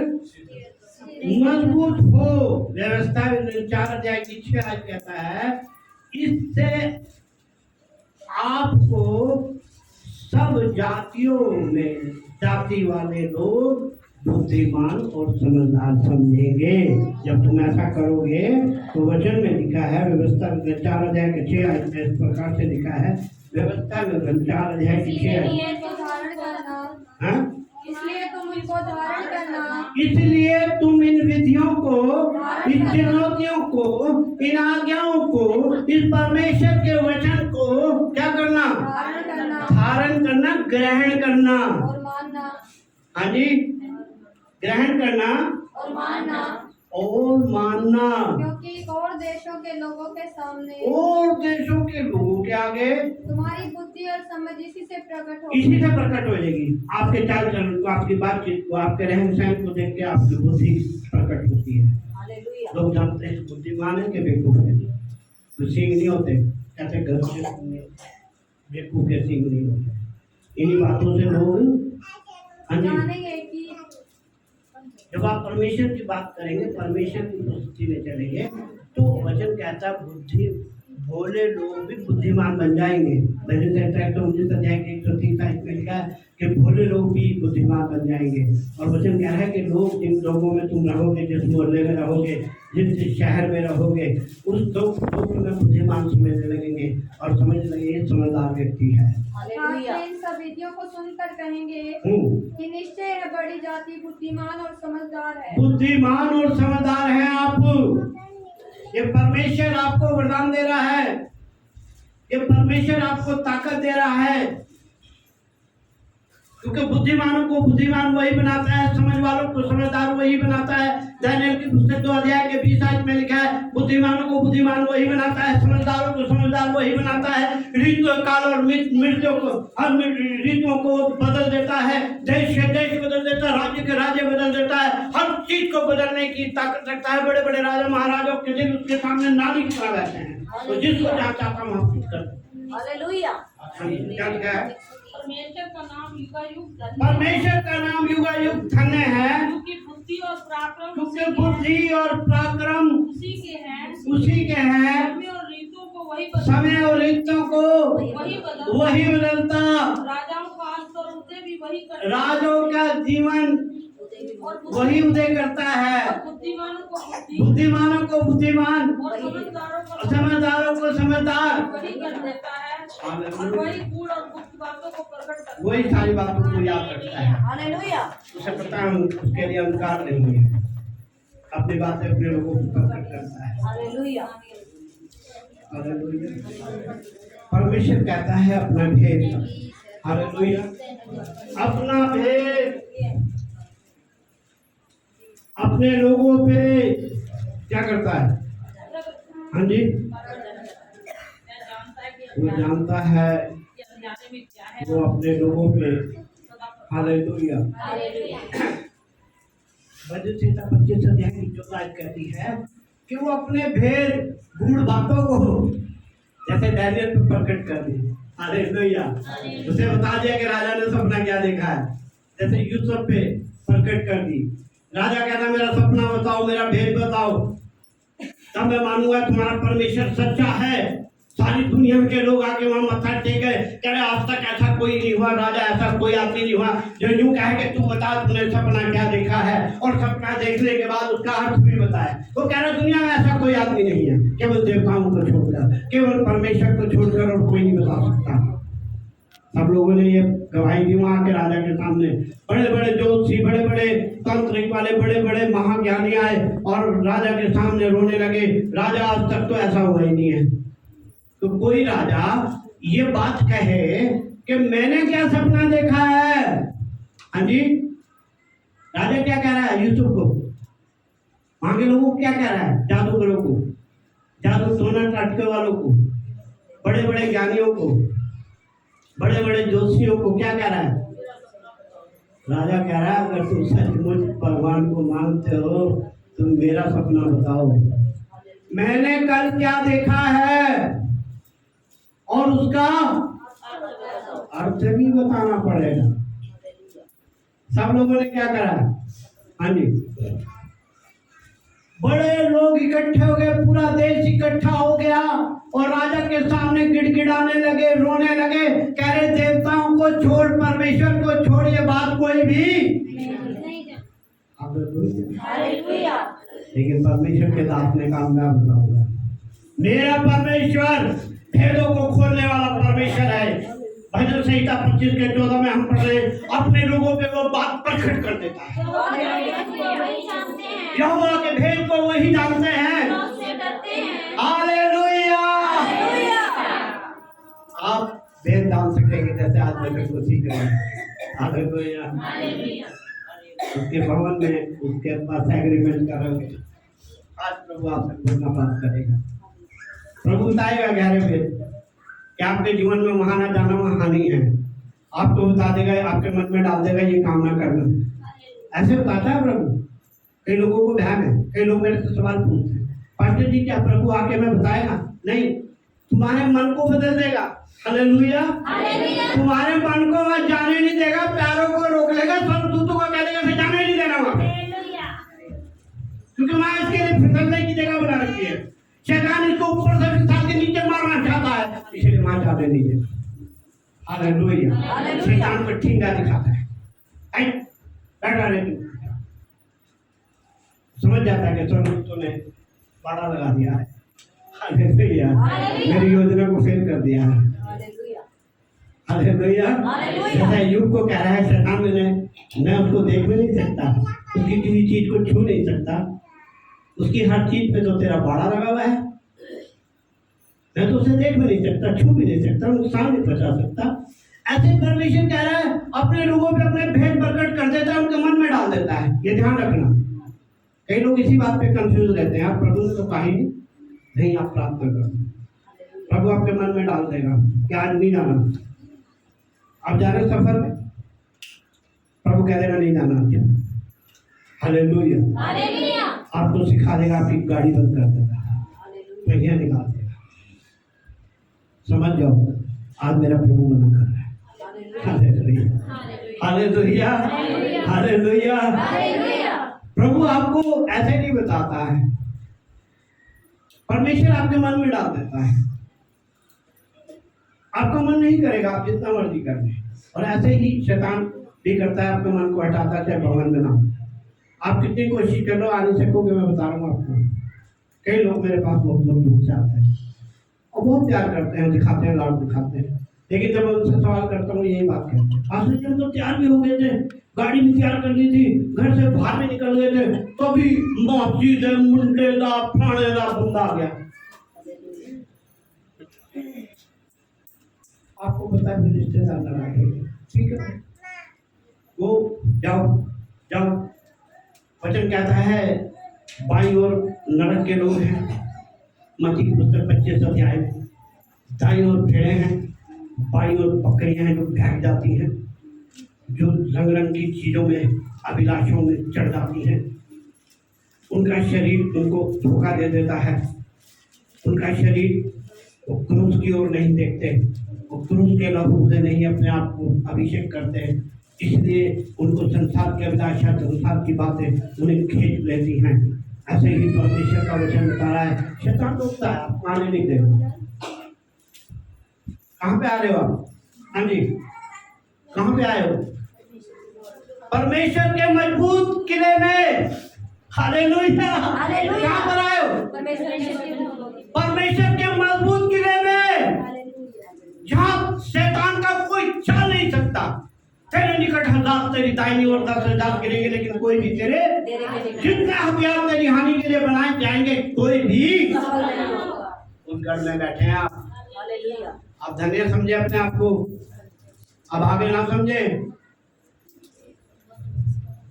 मजबूत हो। व्यवस्था 4:6 कहता है इससे आपको सब जातियों में जाति वाले लोग बुद्धिमान और समझदार समझेंगे। जब तुम ऐसा करोगे तो वचन में लिखा है, व्यवस्था 4:6 इस प्रकार से लिखा है, व्यवस्था में 4:6 को धारण करना, हाँ? इसलिए तुम उनको धारण करना, इसलिए तुम इन विधियों को, इन चुनौतियों को, इन आज्ञाओं को, इस परमेश्वर के वचन को क्या करना, धारण करना धारण करना, ग्रहण करना। और मानना, हाँ जी, ग्रहण करना और मानना, और मानना। क्योंकि और देशों के लोगों के सामने और देशों के लोगों के आगे तुम्हारी बुद्धि बुद्धि और समझ इसी से प्रकट हो। इसी से प्रकट हो जाएगी। आपके चाल चलन को, आपकी बातचीत को, आपके रहन सहन को देख के आपकी बुद्धि प्रकट होती है। हालेलुया। लोग जानते हैं बुद्धिमान है कि बेवकूफ है। तो सींग नहीं होते, कहते घर से बेवकूफ के सींग नहीं होते। इन्हीं बातों से लोग जानेंगे कि जब आप परमेश्वर की बात करेंगे, परमेश्वर की उपस्थिति में चलेंगे, तो वचन कहता है बुद्धि भोले लोग भी बुद्धिमान बन जाएंगे। भजन कहता है तो 19 अध्याय के 130 में लिखा है कि भोले लोग भी बुद्धिमान बन जाएंगे। और वचन कह रहा है कि लोग जिन लोगों में तुम रहोगे, जिस मोहल्ले में रहोगे, जिस शहर में रहोगे, उस लोग में बुद्धिमान समझने लगेंगे और समझने लगेंगे ये समझदार व्यक्ति है। हालेलुया। आप इन सब विधियों को सुनकर कहेंगे कि निश्चय है बड़ी जाति बुद्धिमान और समझदार है। बुद्धिमान और समझदार है आप। ये परमेश्वर आपको वरदान दे रहा है, ये परमेश्वर आपको ताकत दे रहा है, क्योंकि बुद्धिमानों को बुद्धिमान वही बनाता है, समझ वालों को समझदार वही बनाता है। दानियल की पुस्तक 2 अध्याय के 20 में लिखा है बुद्धिमानों को बुद्धिमान वही बनाता है, समझदारों को समझदार वही बनाता है। ऋतु काल और मृत्यों को, हर ऋतुओं को बदल देता है, देश के देश बदल देता है, राज्य के राज्य बदल देता है, हर चीज को बदलने की ताकत रखता है। बड़े बड़े राजा महाराजों के दिल उसके सामने नाली की तरह रहते हैं। तो जिसको जहाँ चाहता हूँ आप कर। हालेलुया। क्या लिखा है? परमेश्वर का नाम युगायुग धन्य परमेश्वर का नाम युगायुग धन्य है, क्योंकि बुद्धि और पराक्रम क्योंकि बुद्धि और पराक्रम उसी के हैं। उसी के हैं। समय और ऋतुओं को वही बदलता, राजाओं का अंत और उदय भी वही करता, राजों का जीवन वही उदय करता है। बुद्धिमानों को बुद्धि, बुद्धिमानों को बुद्धिमान और और समझदारों को समझदार वही कर देता है, और वही गूढ़ और गुप्त बातों को प्रकट करता है। वही सारी बातों को याद रखता है। हालेलुया। उसे पता है उसके लिए अंधकार नहीं है, अपनी बातें अपने लोगों को प्रकट करता है। हालेलुया। हालेलुया। परमेश्वर कहता है अपना भेद, हालेलुया, अपना भेद अपने लोगों पे क्या करता है? हाँ जी, वो जानता है वो अपने लोगों पे, हालेलुया। भजन संहिता 25 अध्याय की 14 कहती है कि वो अपने भेद गूढ़ बातों को जैसे दानियल पे प्रकट कर दी। हालेलुया। उसे बता दिया कि राजा ने सपना क्या देखा है, जैसे यूसुफ पे प्रकट कर दी। राजा कहता मेरा सपना बताओ, मेरा भेद बताओ, तब मैं मानूंगा तुम्हारा परमेश्वर सच्चा है। सारी दुनिया के लोग आके वहां मत्था टेके, कह रहे आज तक ऐसा कोई नहीं हुआ राजा, ऐसा कोई आदमी नहीं हुआ जो यूं कहे कि तू बता तूने सपना क्या देखा है, और सपना देखने के बाद उसका अर्थ भी बताए। वो कह रहे दुनिया में ऐसा कोई आदमी नहीं है, केवल देवताओं को छोड़कर, केवल परमेश्वर को छोड़कर और कोई नहीं बता सकता। सब लोगों ने ये गवाही दी वहां के राजा के सामने। बड़े बड़े ज्योतिषी, बड़े बड़े तांत्रिक वाले, बड़े बड़े महाज्ञानी आए और राजा के सामने रोने लगे। राजा आज तक तो ऐसा हुआ ही नहीं है। तो कोई राजा ये बात कहे कि मैंने क्या सपना देखा है, हाँ जी, राजा क्या कह रहा है यूसुफ को, वहां के लोगों को क्या कह रहा है, जादूगरों को, जादू टोना टटके वालों को, बड़े बड़े ज्ञानियों को, बड़े बड़े ज्योतिषियों को क्या कह रहा है? राजा कह रहा है अगर तुम सचमुच भगवान को मानते हो तुम मेरा सपना बताओ, मैंने कल क्या देखा है और उसका अर्थ भी बताना पड़ेगा। सब लोगों ने क्या करा? हाँ जी, बड़े लोग इकट्ठे हो गए, पूरा देश इकट्ठा हो गया और राजा के सामने गिड़गिड़ाने लगे, रोने लगे, कह रहे देवताओं को छोड़, परमेश्वर को छोड़, ये बात कोई भी हालेलुया। लेकिन परमेश्वर के दास ने कहा मैं बताऊंगा, मेरा परमेश्वर भेदों को खोलने वाला परमेश्वर है। भजन संहिता 25 के 14 में हम पढ़ रहे हैं, अपने लोगों पे वो बात प्रकट कर देता है। यहोवा के भेद को वही जानते हैं। हालेलुया। आप भेद जान सकेंगे जैसे आज मैं को सीख रहे हैं। हालेलुया। उसके भवन में उसके पास एग्रीमेंट करोगे, आज प्रभु आपसे खुद बात करेगा। प्रभु बताएगा गहरे भेद कि आपके जीवन में वहां ना जाना, वहां हानि है। आपको बता देगा, आपके मन में डाल देगा ये काम ना करना। ऐसे बताता है प्रभु। कई लोगों को ध्यान है, कई लोग मेरे से सवाल पूछते हैं, पास्टर जी क्या प्रभु आके हमें बताएगा? नहीं, तुम्हारे मन को बदल देगा। हालेलुया। तुम्हारे मन को वह जाने नहीं देगा, प्यारों को रोक लेगा, स्वर्गदूतों को कह देगा जाने नहीं देना वहां, क्योंकि वहां इसके लिए फिसलने की जगह बना रखी है। शैतान इसको ऊपर से फिसल के नीचे मारना चाहता है, इसलिए वहां जाने नहीं देगा। हालेलुया। शैतान को ठिंगा दिखाता है, बैठा रहे तू, समझ जाता है कि स्वर्गदूतों ने बाड़ा लगा दिया है। हालेलुया। मेरी योजना को फेल कर दिया है। हालेलुया। जैसा युग को कह रहा है शैतान ने, मैं उसको देख भी नहीं सकता, उसकी किसी चीज को छू नहीं सकता, उसकी हर चीज पे तो तेरा बाड़ा लगा हुआ है, मैं तो उसे देख भी नहीं सकता, छू भी नहीं सकता, नुकसान नहीं पहुंचा सकता। ऐसे परमेश्वर कह रहा है अपने लोगों पे अपने भेद प्रकट कर देता है, उनके मन में डाल देता है। ये ध्यान रखना। कई लोग इसी बात पे कंफ्यूज रहते हैं, आप प्रभु ने तो कहा ही नहीं, आप प्रार्थना करो, प्रभु आपके मन में डाल देगा कि आज नहीं जाना, आप जा रहे सफर में, प्रभु कह देगा नहीं जाना। हालेलुया। आपको सिखा देगा, आपकी गाड़ी बंद कर देगा, पहिया निकाल देगा। समझ जाओ, आज मेरा प्रभु मना कर रहा है। हालेलुया। हालेलुया। हालेलुया। प्रभु आपको ऐसे नहीं बताता है, परमेश्वर आपके मन में डाल देता है। आपका मन नहीं करेगा, आप जितना मर्जी कर लें, और ऐसे ही शैतान भी करता है, आपके मन को हटाता है, चाहे भगवान में ना हो। आप कितनी कोशिश कर लो, आ नहीं सकोगे। मैं बता रहा हूँ आपको, कई लोग मेरे पास बहुत दूर से आते हैं और बहुत प्यार करते हैं, दिखाते हैं, लाड दिखाते हैं, लेकिन जब मैं उनसे सवाल करता हूँ यही बात कहते हैं, पास्टर जी हम तो तैयार भी हो गए थे, गाड़ी भी तैयार कर ली थी, घर से बाहर भी निकल गए थे, तभी मस्जिद मुंडे दा फाड़े दा बंदा आ गया। आपको पता है रिश्तेदार लड़ा है, ठीक है, वो जाओ जाओ। वचन कहता है बाईं ओर नरक के लोग हैं, मत्ती की पुस्तक 25 अध्याय, दाईं ओर भेड़ें हैं, बाईं ओर बकरियां हैं जो भाग जाती हैं, जो रंग रंग की चीजों में, अभिलाषों में चढ़ जाती हैं। उनका शरीर उनको धोखा दे देता है, उनका शरीर वो क्रूस की ओर नहीं देखते, वो क्रूस के लहू से नहीं अपने आप को अभिषेक करते, इसलिए उनको संसार की अभिलाषा, संसार की बातें उन्हें खींच लेती हैं। ऐसे ही परमेश्वर का वचन बता रहा है, शैतान रोकता है, आप आने नहीं देगा। कहाँ पे आ रहे हो आप? हाँ जी, कहाँ पे आए हो? परमेश्वर के मजबूत किले में। हालेलुया। कहाँ पर आए हो? परमेश्वर के मजबूत किले में, जहाँ शैतान का कोई चल नहीं सकता। तेरे निकट 1000 तेरी दाहिनी ओर 10,000 गिरेंगे, लेकिन कोई भी तेरे जितने हथियार तेरी हानि के लिए बनाए जाएंगे, कोई भी उस गढ़ में बैठे हैं आप धन्य समझे अपने आप को, अब आगे ना समझे।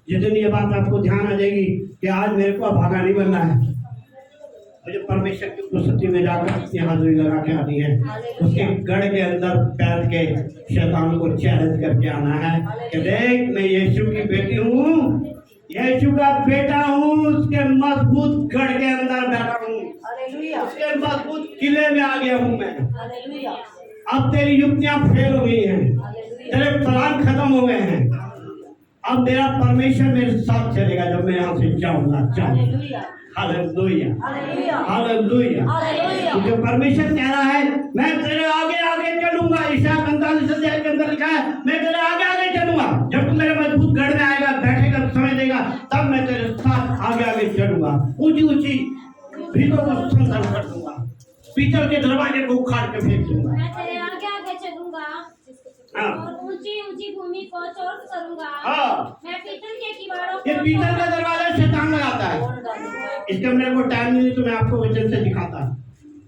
जितनी ये बात आपको ध्यान आ जाएगी कि आज मेरे को अभागा नहीं बनना है, मुझे परमेश्वर की उपस्थिति में जाकर अपनी हाजिरी लगा के आनी है, उसके गढ़ के अंदर बैठ के शैतान को चैलेंज करके आना है कि देख मैं यीशु की बेटी हूँ, यीशु का बेटा हूँ, उसके मजबूत गढ़ के अंदर बैठा हूँ, उसके मजबूत किले में आ गया हूँ मैं। अब तेरी युक्तियां फेल हो गई हैं, तेरे प्लान खत्म हो गए हैं, अब मेरा परमेश्वर मेरे साथ चलेगा जब मैं यहाँ से जाऊंगा। हालेलुया। हालेलुया। जो परमेश्वर कह रहा है मैं तेरे आगे आगे चलूंगा, ईशाया 45 अध्याय के अंदर लिखा है मैं तेरे आगे आगे चलूंगा, जब तू मेरे मजबूत गढ़ में आएगा, बैठेगा, समय देगा, तब मैं तेरे साथ आगे आगे चलूंगा, ऊंची ऊंची भीतों को संतल कर दूंगा, पीतल के दरवाजे को उखाड़ के फेंक दूंगा, मैं तेरे आगे आगे चलूंगा और ऊंची ऊंची भूमि को चौड़ करूंगा। मैं पीतल के किवाड़ों ये पीतल का दरवाजा शैतान लगाता है। इसके मेरे को टाइम नहीं तो मैं आपको वचन से दिखाता।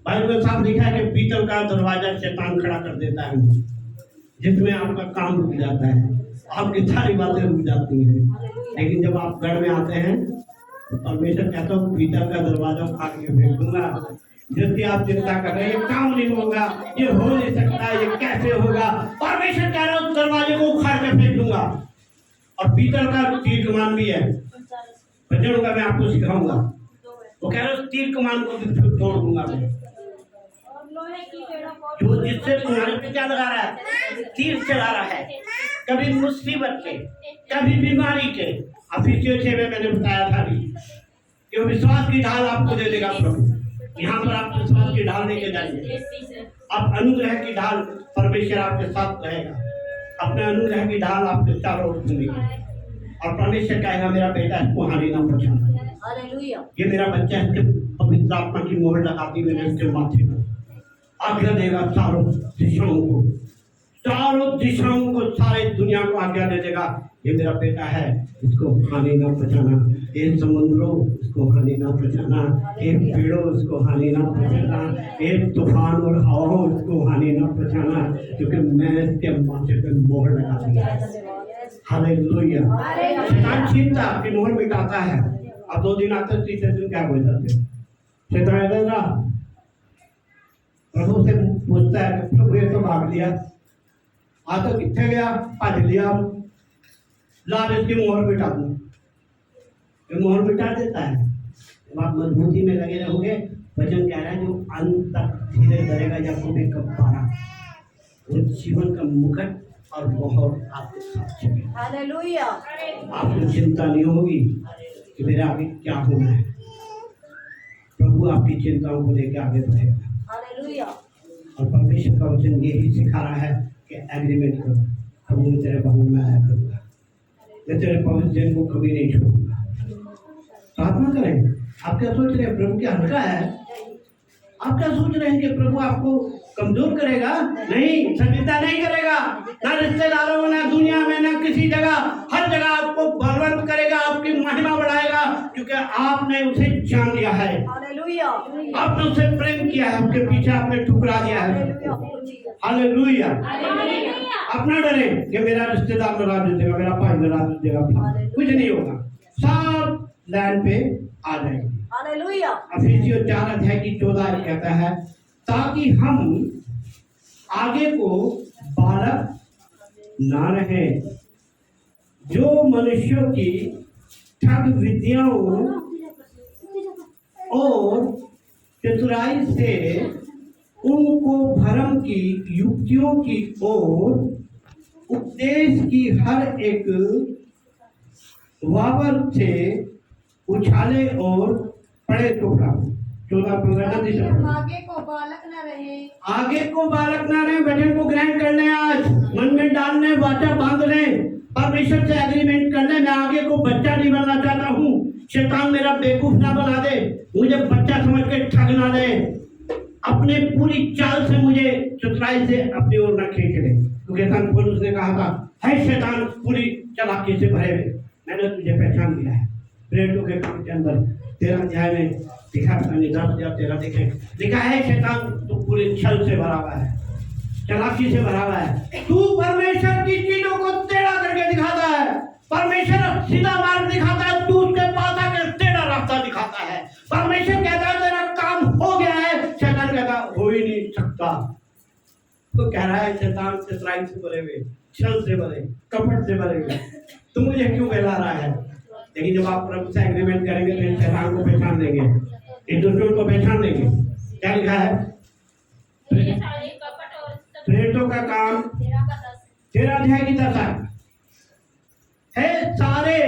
बाइबल में साफ लिखा है कि पीतल का दरवाजा शैतान खड़ा कर देता है, जिसमें आपका काम रुक जाता है, आपकी सारी बातें रुक जाती हैं। लेकिन जब आप गढ़ में आते हैं तो परमेश्वर कहता हूँ पीतल का दरवाजा उखाड़ के फेंक दूंगा, जिसकी आप चिंता कर रहे हैं, ये काम नहीं होगा, ये हो नहीं सकता, ये कैसे होगा, परमेश्वर कह रहा है उस दरवाजे को उखाड़ के फेंक दूंगा। और पीतल का तीर कमान भी है, भजन होगा, मैं आपको सिखाऊंगा। वो कह रहा है उस तीर कमान को भी तोड़ दूंगा मैं। और लोहे की बेड़ा को जो जिससे तुम्हारे पे क्या लगा रहा है, तीर चला रहा है, कभी मुसीबत के, कभी बीमारी के। अफिसियों 6 में मैंने बताया था भी कि वो विश्वास की ढाल आपको दे देगा प्रभु। यहाँ पर आप विश्वास की ढाल लेके जाएंगे, आप अनुग्रह की ढाल, परमेश्वर आपके साथ रहेगा, अपने अनुग्रह की ढाल आपके चारों ओर घूमेगी। और परमेश्वर कहेगा मेरा बेटा इसको हानि ना पहुंचाना, हालेलुया। ये मेरा बच्चा, इसके पवित्र आत्मा की मोहर लगाती मैंने इसके माथे पर। आज्ञा देगा चारों दिशाओं को, चारों दिशाओं को, सारी दुनिया को आज्ञा दे देगा ये मेरा बेटा है, इसको हानि ना पहुंचाना। ये समुद्रों इसको हानि ना पहुंचाना, ये पेड़ों इसको हानि ना पहुंचाना, ये तूफान और हवाओं इसको हानि ना पहुंचाना, क्योंकि मैं इसके माथे पे मोहर लगा दिया है। हालेलुया। शैतान छीनता आपकी मोहर मिटाता है। अब 2 दिन आते, तीसरे दिन क्या हो जाते, शैतान देगा प्रभु से पूछता है कि प्रभु ये तो भाग लिया, आ तो कितने गया, भज लिया, ला इसकी मोहर मिटा दूं। ये मोहर मिटा देता है। जब आप मजबूती में लगे रहोगे, वचन कह रहा है जो अंत तक धीरे करेगा याकूब का पारा, वो जीवन का मुकुट और मोहर आपके साथ चलेगा। हालेलुया। आपको चिंता नहीं होगी कि मेरे आगे क्या होना है। प्रभु आपकी चिंताओं को लेकर आगे बढ़ेगा। हालेलुया। और परमेश्वर का वचन यही सिखा रहा है कि एग्रीमेंट करो, प्रभु मैं तेरे भवन में आया करूँगा, मैं तेरे पवित्र को कभी नहीं छोड़ूंगा। प्रार्थना करें। आप क्या सोच रहे हैं प्रभु क्या हल्का है? आप क्या सोच रहे हैं कि प्रभु आपको कमजोर करेगा? नहीं, सभ्यता नहीं करेगा, ना रिश्तेदारों में, ना दुनिया में, ना किसी जगह। हर जगह आपको बलवंत करेगा, आपकी महिमा बढ़ाएगा, क्योंकि आपने उसे जान लिया है, हालेलुया। आपने उसे प्रेम किया है, उसके पीछे आपने ठुकरा दिया है। हालेलुया। आप ना डरें कि मेरा रिश्तेदार नाराज हो जाएगा, मेरा भाई नाराज हो जाएगा, कुछ नहीं होगा, सब लैंड पे आ जाएंगे। हालेलुया। अफिसियों 4 अध्याय की 14 कहता है ताकि हम आगे को बालक ना रहे, जो मनुष्यों की ठग विद्याओं और चतुराई से उनको भरम की युक्तियों की ओर उपदेश की हर एक वावर से उछाले और पड़े टोकरा। 14-15 आगे को बालक न रहे, आगे को बालक ना रहे। वचन को ग्रहण कर लें, आज मन में डाल लें, वाचा बांध लें, परमेश्वर से एग्रीमेंट कर लें। मैं आगे को बच्चा नहीं बनना चाहता हूँ, शैतान मेरा बेवकूफ ना बना दे, मुझे बच्चा समझ के ठग ना दे, अपने पूरी चाल से मुझे चतुराई से अपनी ओर ना खींच ले, क्योंकि पौलुस ने कहा था है शैतान पूरी चालाकी से भरे हुए, मैंने तुझे पहचान लिया है। प्रेरितों के काम के अंदर 13 अध्याय में लिखा, 10-13 देखें, लिखा है शैतान तो पूरे छल से भरा हुआ है, चालाकी से भरा हुआ है। तू परमेश्वर की चीजों को टेढ़ा करके दिखाता है, परमेश्वर सीधा मार्ग दिखाता है, तू उसके पास आकर टेढ़ा रास्ता दिखाता है। परमेश्वर कहता है तेरा काम हो गया है, शैतान कहता हो ही नहीं सकता। तो कह रहा है शैतान चतुराई से भरे हुए, छल से भरे, कपट से भरे हुए, तू मुझे क्यों कहला रहा है? लेकिन जब आप प्रभु से एग्रीमेंट करेंगे तो शैतान को पहचान देंगे, एक दूसरे को पहचान देंगे। क्या लिखा है? प्रेरितों का काम 13 अध्याय की 10 है, सारे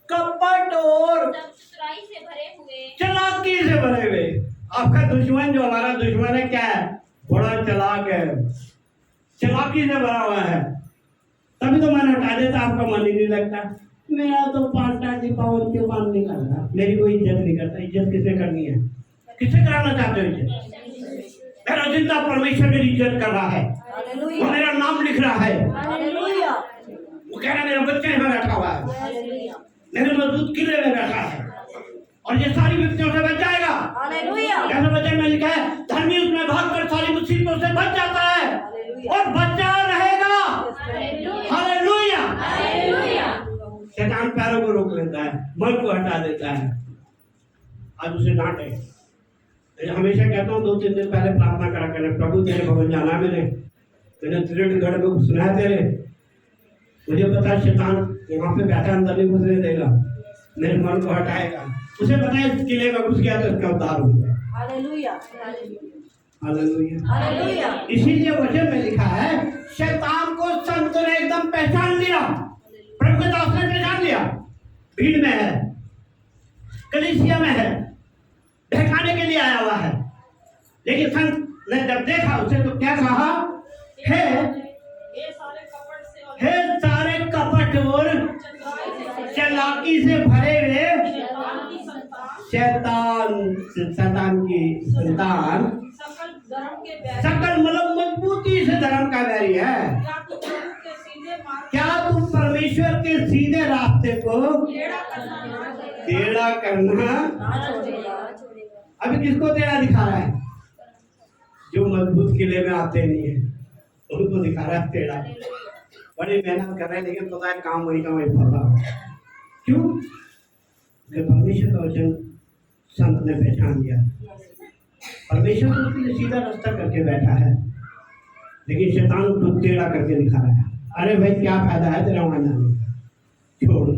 कपट और चतुराई से भरे हुए, चालाकी से भरे हुए। आपका दुश्मन जो हमारा दुश्मन है क्या है? बड़ा चालाक है, चालाकी से भरा हुआ है। तभी तो मन हटा देता, आपका मन ही नहीं लगता। मेरा तो पास्टर जी पावन क्यों काम नहीं करता, मेरी कोई इज्जत नहीं करता। इज्जत किसे करनी है? किसे कराना चाहते हो इज्जत? मेरा जिंदा परमेश्वर मेरी इज्जत कर रहा है, वो मेरा नाम लिख रहा है, हालेलुया। वो कह रहा है मेरा बच्चा यहाँ बैठा हुआ है, हालेलुया। मेरे मजबूत किले में बैठा है, और ये सारी विपत्तियों से बच जाएगा। हालेलुया। जैसे वचन में लिखा है धर्मी उसमें भागकर सारी मुसीबतों से बच जाता है और बचा रहेगा। हालेलुया। शैतान पैरों को रोक लेता है, मन को हटा देता है। आज उसे डांटे, हमेशा कहता हूँ 2-3 दिन पहले प्रार्थना करा करें, प्रभु तेरे भवन जाना है मैंने दृढ़ गढ़ में घुसना है तेरे, मुझे पता है शैतान वहां पे बैठा अंदर नहीं घुसने देगा, मेरे मन को हटाएगा। उसे पता है इस किले में घुस गया तो इसका उद्धार होगा। Hallelujah hallelujah. हालेलुया इसीलिए वचन में लिखा है शैतान को संत ने एकदम पहचान लिया, प्रभु के दास ने पहचान लिया। भीड़ में है, कलीसिया में है, बहकाने के लिए आया हुआ है, लेकिन संत ने जब देखा उसे तो क्या कहा, हे ये सारे कपट से और हे सारे कपट और चालाकी से भरे हुए शैतान की संतान, शैतान की संतान, सकल धर्म के बैरी, सकल मतलब मजबूती से धर्म का बैरी है। क्या तू प्रभु के सीधे मार्ग क्या तुम परमेश्वर के सीधे रास्ते को टेढ़ा करना ना करे? टेढ़ा करना, ना छोड़ेगा अभी किसको टेढ़ा दिखा रहा है? जो मजबूत किले में आते नहीं है उनको दिखा रहा है टेढ़ा। बड़ी मेहनत कर रहे हैं लेकिन पता है काम वही का वही पड़ रहा है। क्यों? कि परमेश्वर का वचन संत ने पहचान लिया, परमेश्वर तो उसके लिए सीधा रास्ता करके बैठा है, लेकिन शैतान उसको टेढ़ा करके दिखा रहा है। अरे भाई क्या फायदा है तेरा वहां जाने का, छोड़,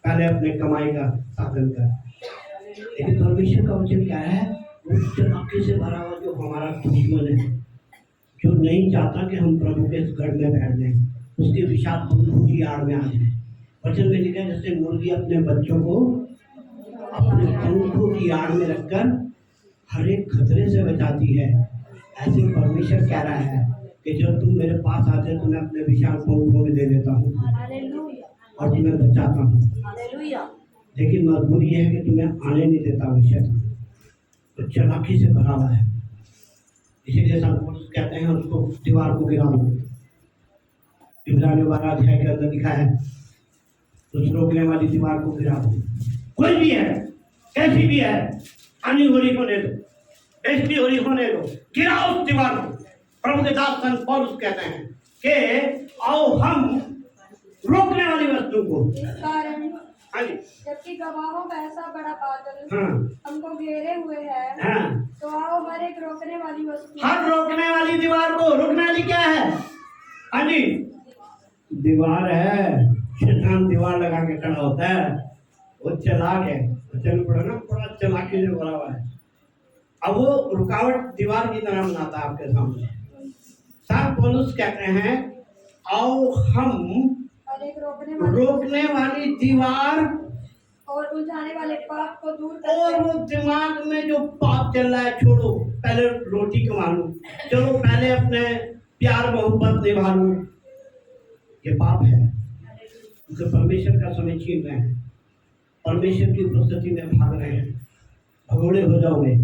पहले अपने कमाई का साधन कर। लेकिन परमेश्वर का वचन क्या है? उस चालाकी से भरा हुआ जो हमारा दुश्मन है, जो नहीं चाहता कि हम प्रभु के इस गढ़ में बैठ जाएं, उसके विशाल बंधुओं की आड़ में आ जाए। वचन में लिखा है जैसे मुर्गी अपने बच्चों को अपने पंखों की आड़ में रखकर हर एक खतरे से बचाती है, ऐसे परमेश्वर कह रहा है कि जब तुम मेरे पास आते हो तो मैं अपने विशाल पंखों में दे देता हूँ और तुम्हें बचाता हूँ। हालेलुया लेकिन मजबूरी यह है कि तुम्हें आने नहीं देता वो शैतान, तो चालाकी से भरा हुआ है। इसीलिए सब कहते हैं उसको दीवार को गिरा दो। इब्रानियों 12 अध्याय के अंदर लिखा है उस रोकने वाली दीवार को गिरा दो। कोई भी है, कैसी भी है, हानि हो रही होने दो, बेइज्जती हो रही होने दो, गिराओ उस दीवार को। प्रभु के दास संत पौलुस कहते हैं कि आओ हम रोकने वाली वस्तु को, इस कारण हाँ जी, जबकि गवाहों का ऐसा बड़ा बादल हाँ हमको घेरे हुए है, हाँ, तो आओ हर एक रोकने वाली वस्तु हर रोकने वाली दीवार को, रोकने वाली क्या है? हाँ जी, दीवार है। शैतान दीवार लगा के खड़ा होता है, वो चालाक है, वचन पढ़ो ना, बड़ा चालाकी से भरा हुआ है। अब वो रुकावट दीवार की तरह बनाता है आपके सामने। साथ पौलुस कहते हैं आओ हम हर एक रोकने वाली दीवार और उलझाने वाले पाप को दूर और करके वो दिमाग में जो पाप चल रहा है छोड़ो, पहले रोटी कमा लो, चलो पहले अपने प्यार मोहब्बत निभा लो, ये पाप है। उसे परमेश्वर का समय छीन रहे हैं, परमेश्वर की उपस्थिति में भाग रहे हैं, भगोड़े हो जाओगे।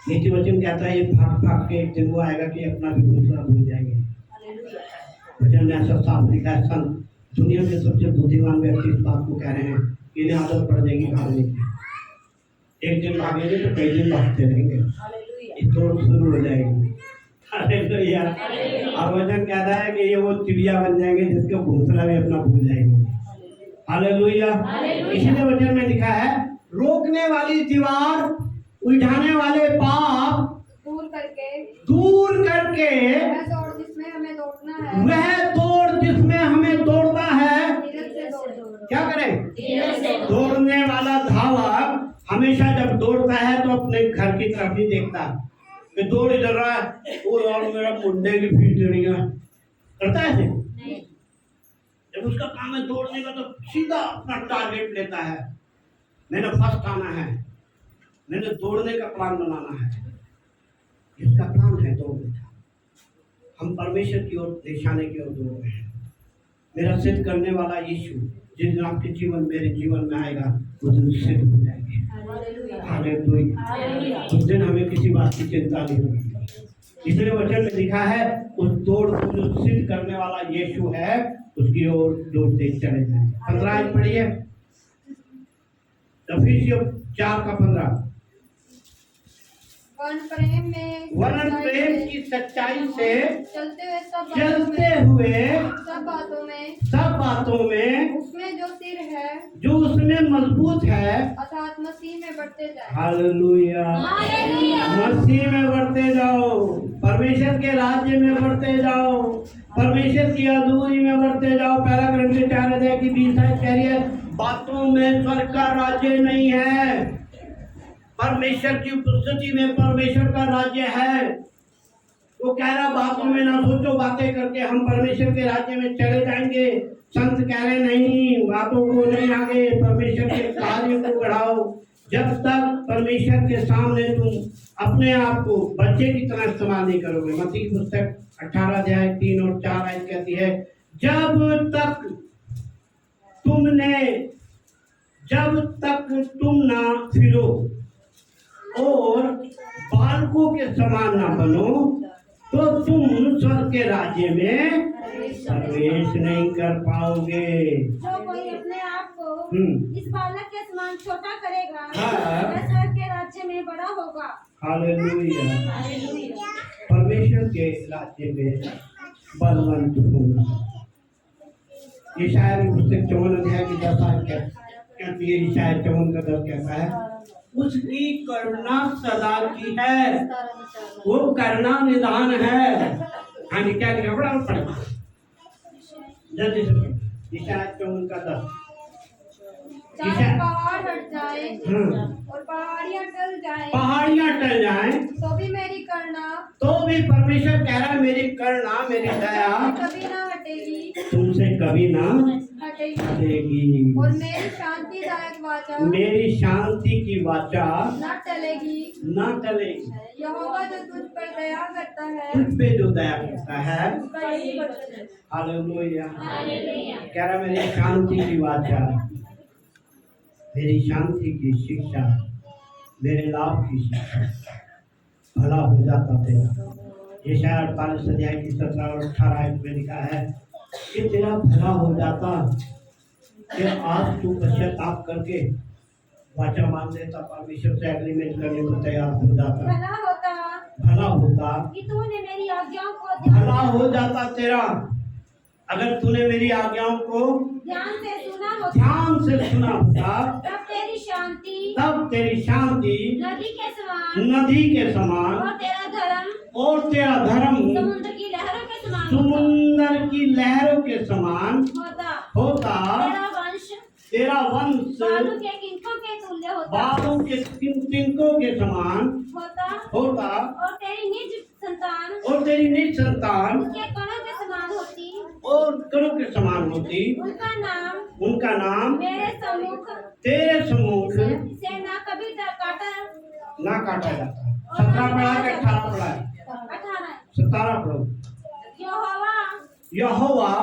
नीति वचन कहता है ये भाग भाग के एक दिन वो आएगा कि अपना भी दूसरा भूल जाएंगे। वचन में ऐसा साफ लिखा है, संत दुनिया के सबसे बुद्धिमान व्यक्ति इस बात को कह रहे हैं कि इन्हें आदत पड़ जाएगी भागने की। एक दिन भागेंगे तो कई दिन भागते रहेंगे, ये दौड़ शुरू हो जाएगी। हालेलुया। और वचन कहता है कि ये वो चिड़िया बन जाएंगे जिसका घोंसला भी अपना भूल जाएंगे। हालेलुया। इसीलिए वचन में लिखा है रोकने वाली दीवार, उलझाने वाले पाप दूर करके वह दौड़ जिसमें हमें दौड़ना है, दौड़ जिसमें हमें दौड़ना है। धीरज से दौड़। क्या करें? दौड़ने वाला धावक हमेशा जब दौड़ता है तो अपने घर की तरफ नहीं देखता कि दौड़ इधर रहा है, वो और मेरा मुंडे की फीट देनिया करता है। जब उसका काम है दौड़ने का तो सीधा अपना टारगेट लेता है, मैंने फर्स्ट आना है, मैंने दौड़ने का प्लान बनाना है। इसका प्लान है दौड़ने का। हम परमेश्वर की ओर, निशाने की ओर दौड़ रहे हैं। मेरा सिद्ध करने वाला यीशु जिस दिन आपके जीवन मेरे जीवन में आएगा उस दिन सिद्ध हो जाएंगे। हालेलुया। उस दिन हमें किसी बात की चिंता नहीं होगी। इसलिए वचन में लिखा है उस दौड़ को जो सिद्ध करने वाला यीशु है उसकी ओर दौड़ते चले जाएं। 15 पढ़िए, इफिसियों 4 का 15। वर्ण प्रेम में वर्ण प्रेम की सच्चाई से चलते हुए सब बातों में उसमें जो सिर है जो उसमें मजबूत है अर्थात मसीह में बढ़ते जाए। हालेलुया। मसीह में बढ़ते जाओ, परमेश्वर के राज्य में बढ़ते जाओ, परमेश्वर की अधूरी में बढ़ते जाओ। पहला Corinthians 4:20 कह रही है, बातों में स्वर्ग का राज्य नहीं है, परमेश्वर की उपस्थिति में परमेश्वर का राज्य है। वो कह रहा बातों में ना सोचो, बातें करके हम परमेश्वर के राज्य में चले जाएंगे। संत कह रहे नहीं, बातों को नहीं, आगे परमेश्वर के कार्य को बढ़ाओ। जब तक परमेश्वर के सामने तुम अपने आप को बच्चे की तरह इस्तेमाल नहीं करोगे। मत्ती की पुस्तक 18:3 और 4 आयत कहती है, जब तक तुम ना फिरो और बालकों के समान ना बनो, तो तुम स्वर्ग के राज्य में प्रवेश नहीं कर पाओगे। जो कोई अपने आप को इस बालक के समान छोटा करेगा, हाँ। वह स्वर्ग के राज्य में बड़ा होगा। हालेलुया। परमेश्वर के राज्य में बलवंत होना। यशायाह की पुस्तक 54:10 कहती है, यशायाह 54:10 कहता है, उसकी करुणा सदा की है, वो करुणा निदान है। हाँ जी, क्या लिखा बड़ा पढ़ा जल्दी से पढ़ो। यशायाह 54:10। चाहे पहाड़ हट जाए और पहाड़ियाँ टल जाएं, तो भी मेरी करुणा, तो भी परमेश्वर कह रहा है, मेरी करुणा, मेरी दया कभी ना हटेगी, तुमसे कभी ना हटेगी। हटेगी, और मेरी शांतिदायक वाचा, मेरी शांति की वाचा न टलेगी। यहोवा जो तुझ पर दया करता है, तुझ पे जो दया करता है। उसका यही वचन है। हालेलुया। कह रहा मेरी शांति की वाचा, मेरी शांति की शिक्षा, मेरे लाभ की शिक्षा, भला हो जाता तेरा। यशायाह 48:17 और 18 आयत में लिखा है कि तेरा भला हो जाता कि आज तू पश्चाताप करके वाचा मान लेता, परमेश्वर से एग्रीमेंट करने को तैयार हो जाता। भला होता कि तूने मेरी आज्ञाओं को भला हो जाता तेरा, अगर तूने मेरी आज्ञाओं को ध्यान से सुना होता, तब तेरी शांति नदी के समान और तेरा धर्म समुद्र की लहरों के समान होता। तेरा वंश बालू के किंकों के तुल्य बालों के तिनकों के समान होता। और तेरी निज संतान उसके कणों के समान होती। उनका नाम मेरे सम्मुख तेरे सम्मुख से ना कभी काटा जाता। 17 पढ़ा के 18 पढ़ा है। 17 पढ़ो। यहोवा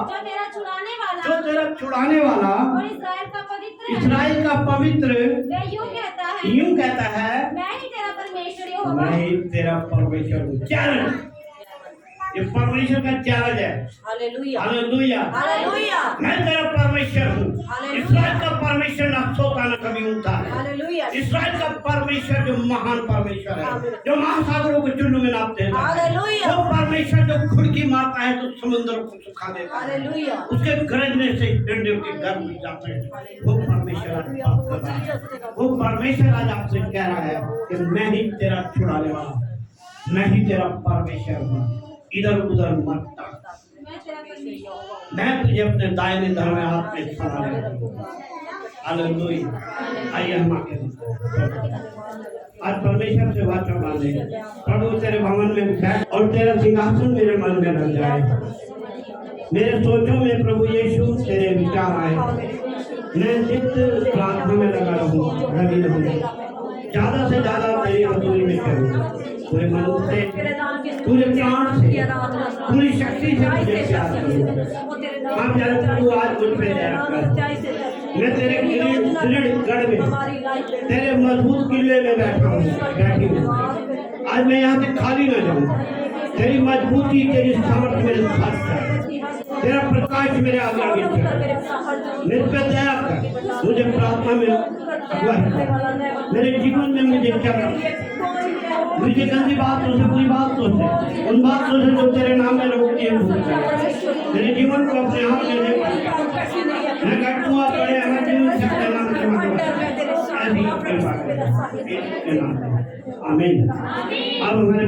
जो तेरा छुड़ाने वाला और इस्राएल का पवित्र वह यूं कहता है, मैं ही तेरा परमेश्वर यहोवा, मैं ही तेरा परमेश्वर हूँ। चैलेंज, ये परमेश्वर का चैलेंज है। Hallelujah hallelujah hallelujah. मैं तेरा परमेश्वर हूँ। हालेलुया। इस्राएल का परमेश्वर ना सोता ना कभी उठता है। हालेलुया। इस्राएल का परमेश्वर जो महान परमेश्वर है, जो महासागरों को चुल्लू में नापते हैं, हालेलुया। वो परमेश्वर जो खुड़की मारता है तो समुद्र को सुखा देता है। हालेलुया। उसके गरजने से डंडे के गर्भ में जाते हैं। वो परमेश्वर आज बात कर रहा है। वो परमेश्वर आज आपसे कह रहा है कि मैं ही तेरा छुड़ाने वाला, मैं ही तेरा परमेश्वर हूँ। इधर उधर मत ताक, मैं तुझे अपने दाहिने दाहिने हाथ में छुड़ा लेगा। हालेलुया। आइए हम आके आज परमेश्वर से वाचा मांगे। प्रभु तेरे भवन में बैठ और तेरा सिंहासन मेरे मन में लग जाए। मेरे सोचों में प्रभु यीशु तेरे विचार आए। मैं नित्य प्रार्थना में लगा रहूँगा, लगी रहूँगा, ज्यादा से ज्यादा तेरी हजूरी में करूँगा। पूरे मन से, पूरे प्राण से, पूरी शक्ति से मुझे प्यार करूँगा। हम जाने प्रभु आज मुझ पे दया कर। मैं तेरे दृढ़ गढ़ में, तेरे मजबूत किले में बैठा हूँ, बैठी हूँ। आज मैं यहाँ से खाली न जाऊँ। तेरी मजबूती, तेरी सामर्थ्य मेरे साथ है। तेरा प्रकाश मेरे आगे आगे चल। मेरे पे दया कर, मुझे प्रार्थना में अगुवाई कर, मेरे जीवन में मुझे चल मुझे गंदी बात सोचे, बुरी बात सोचे, उन बात सोचे जो तेरे नाम में रोकती है तेरे जीवन को अपने हाथ में ले। मैं कहता हूँ आप बड़े हमें जीवन से अपने नाम से ऐसी कृपा करें। आमीन। अब हमारे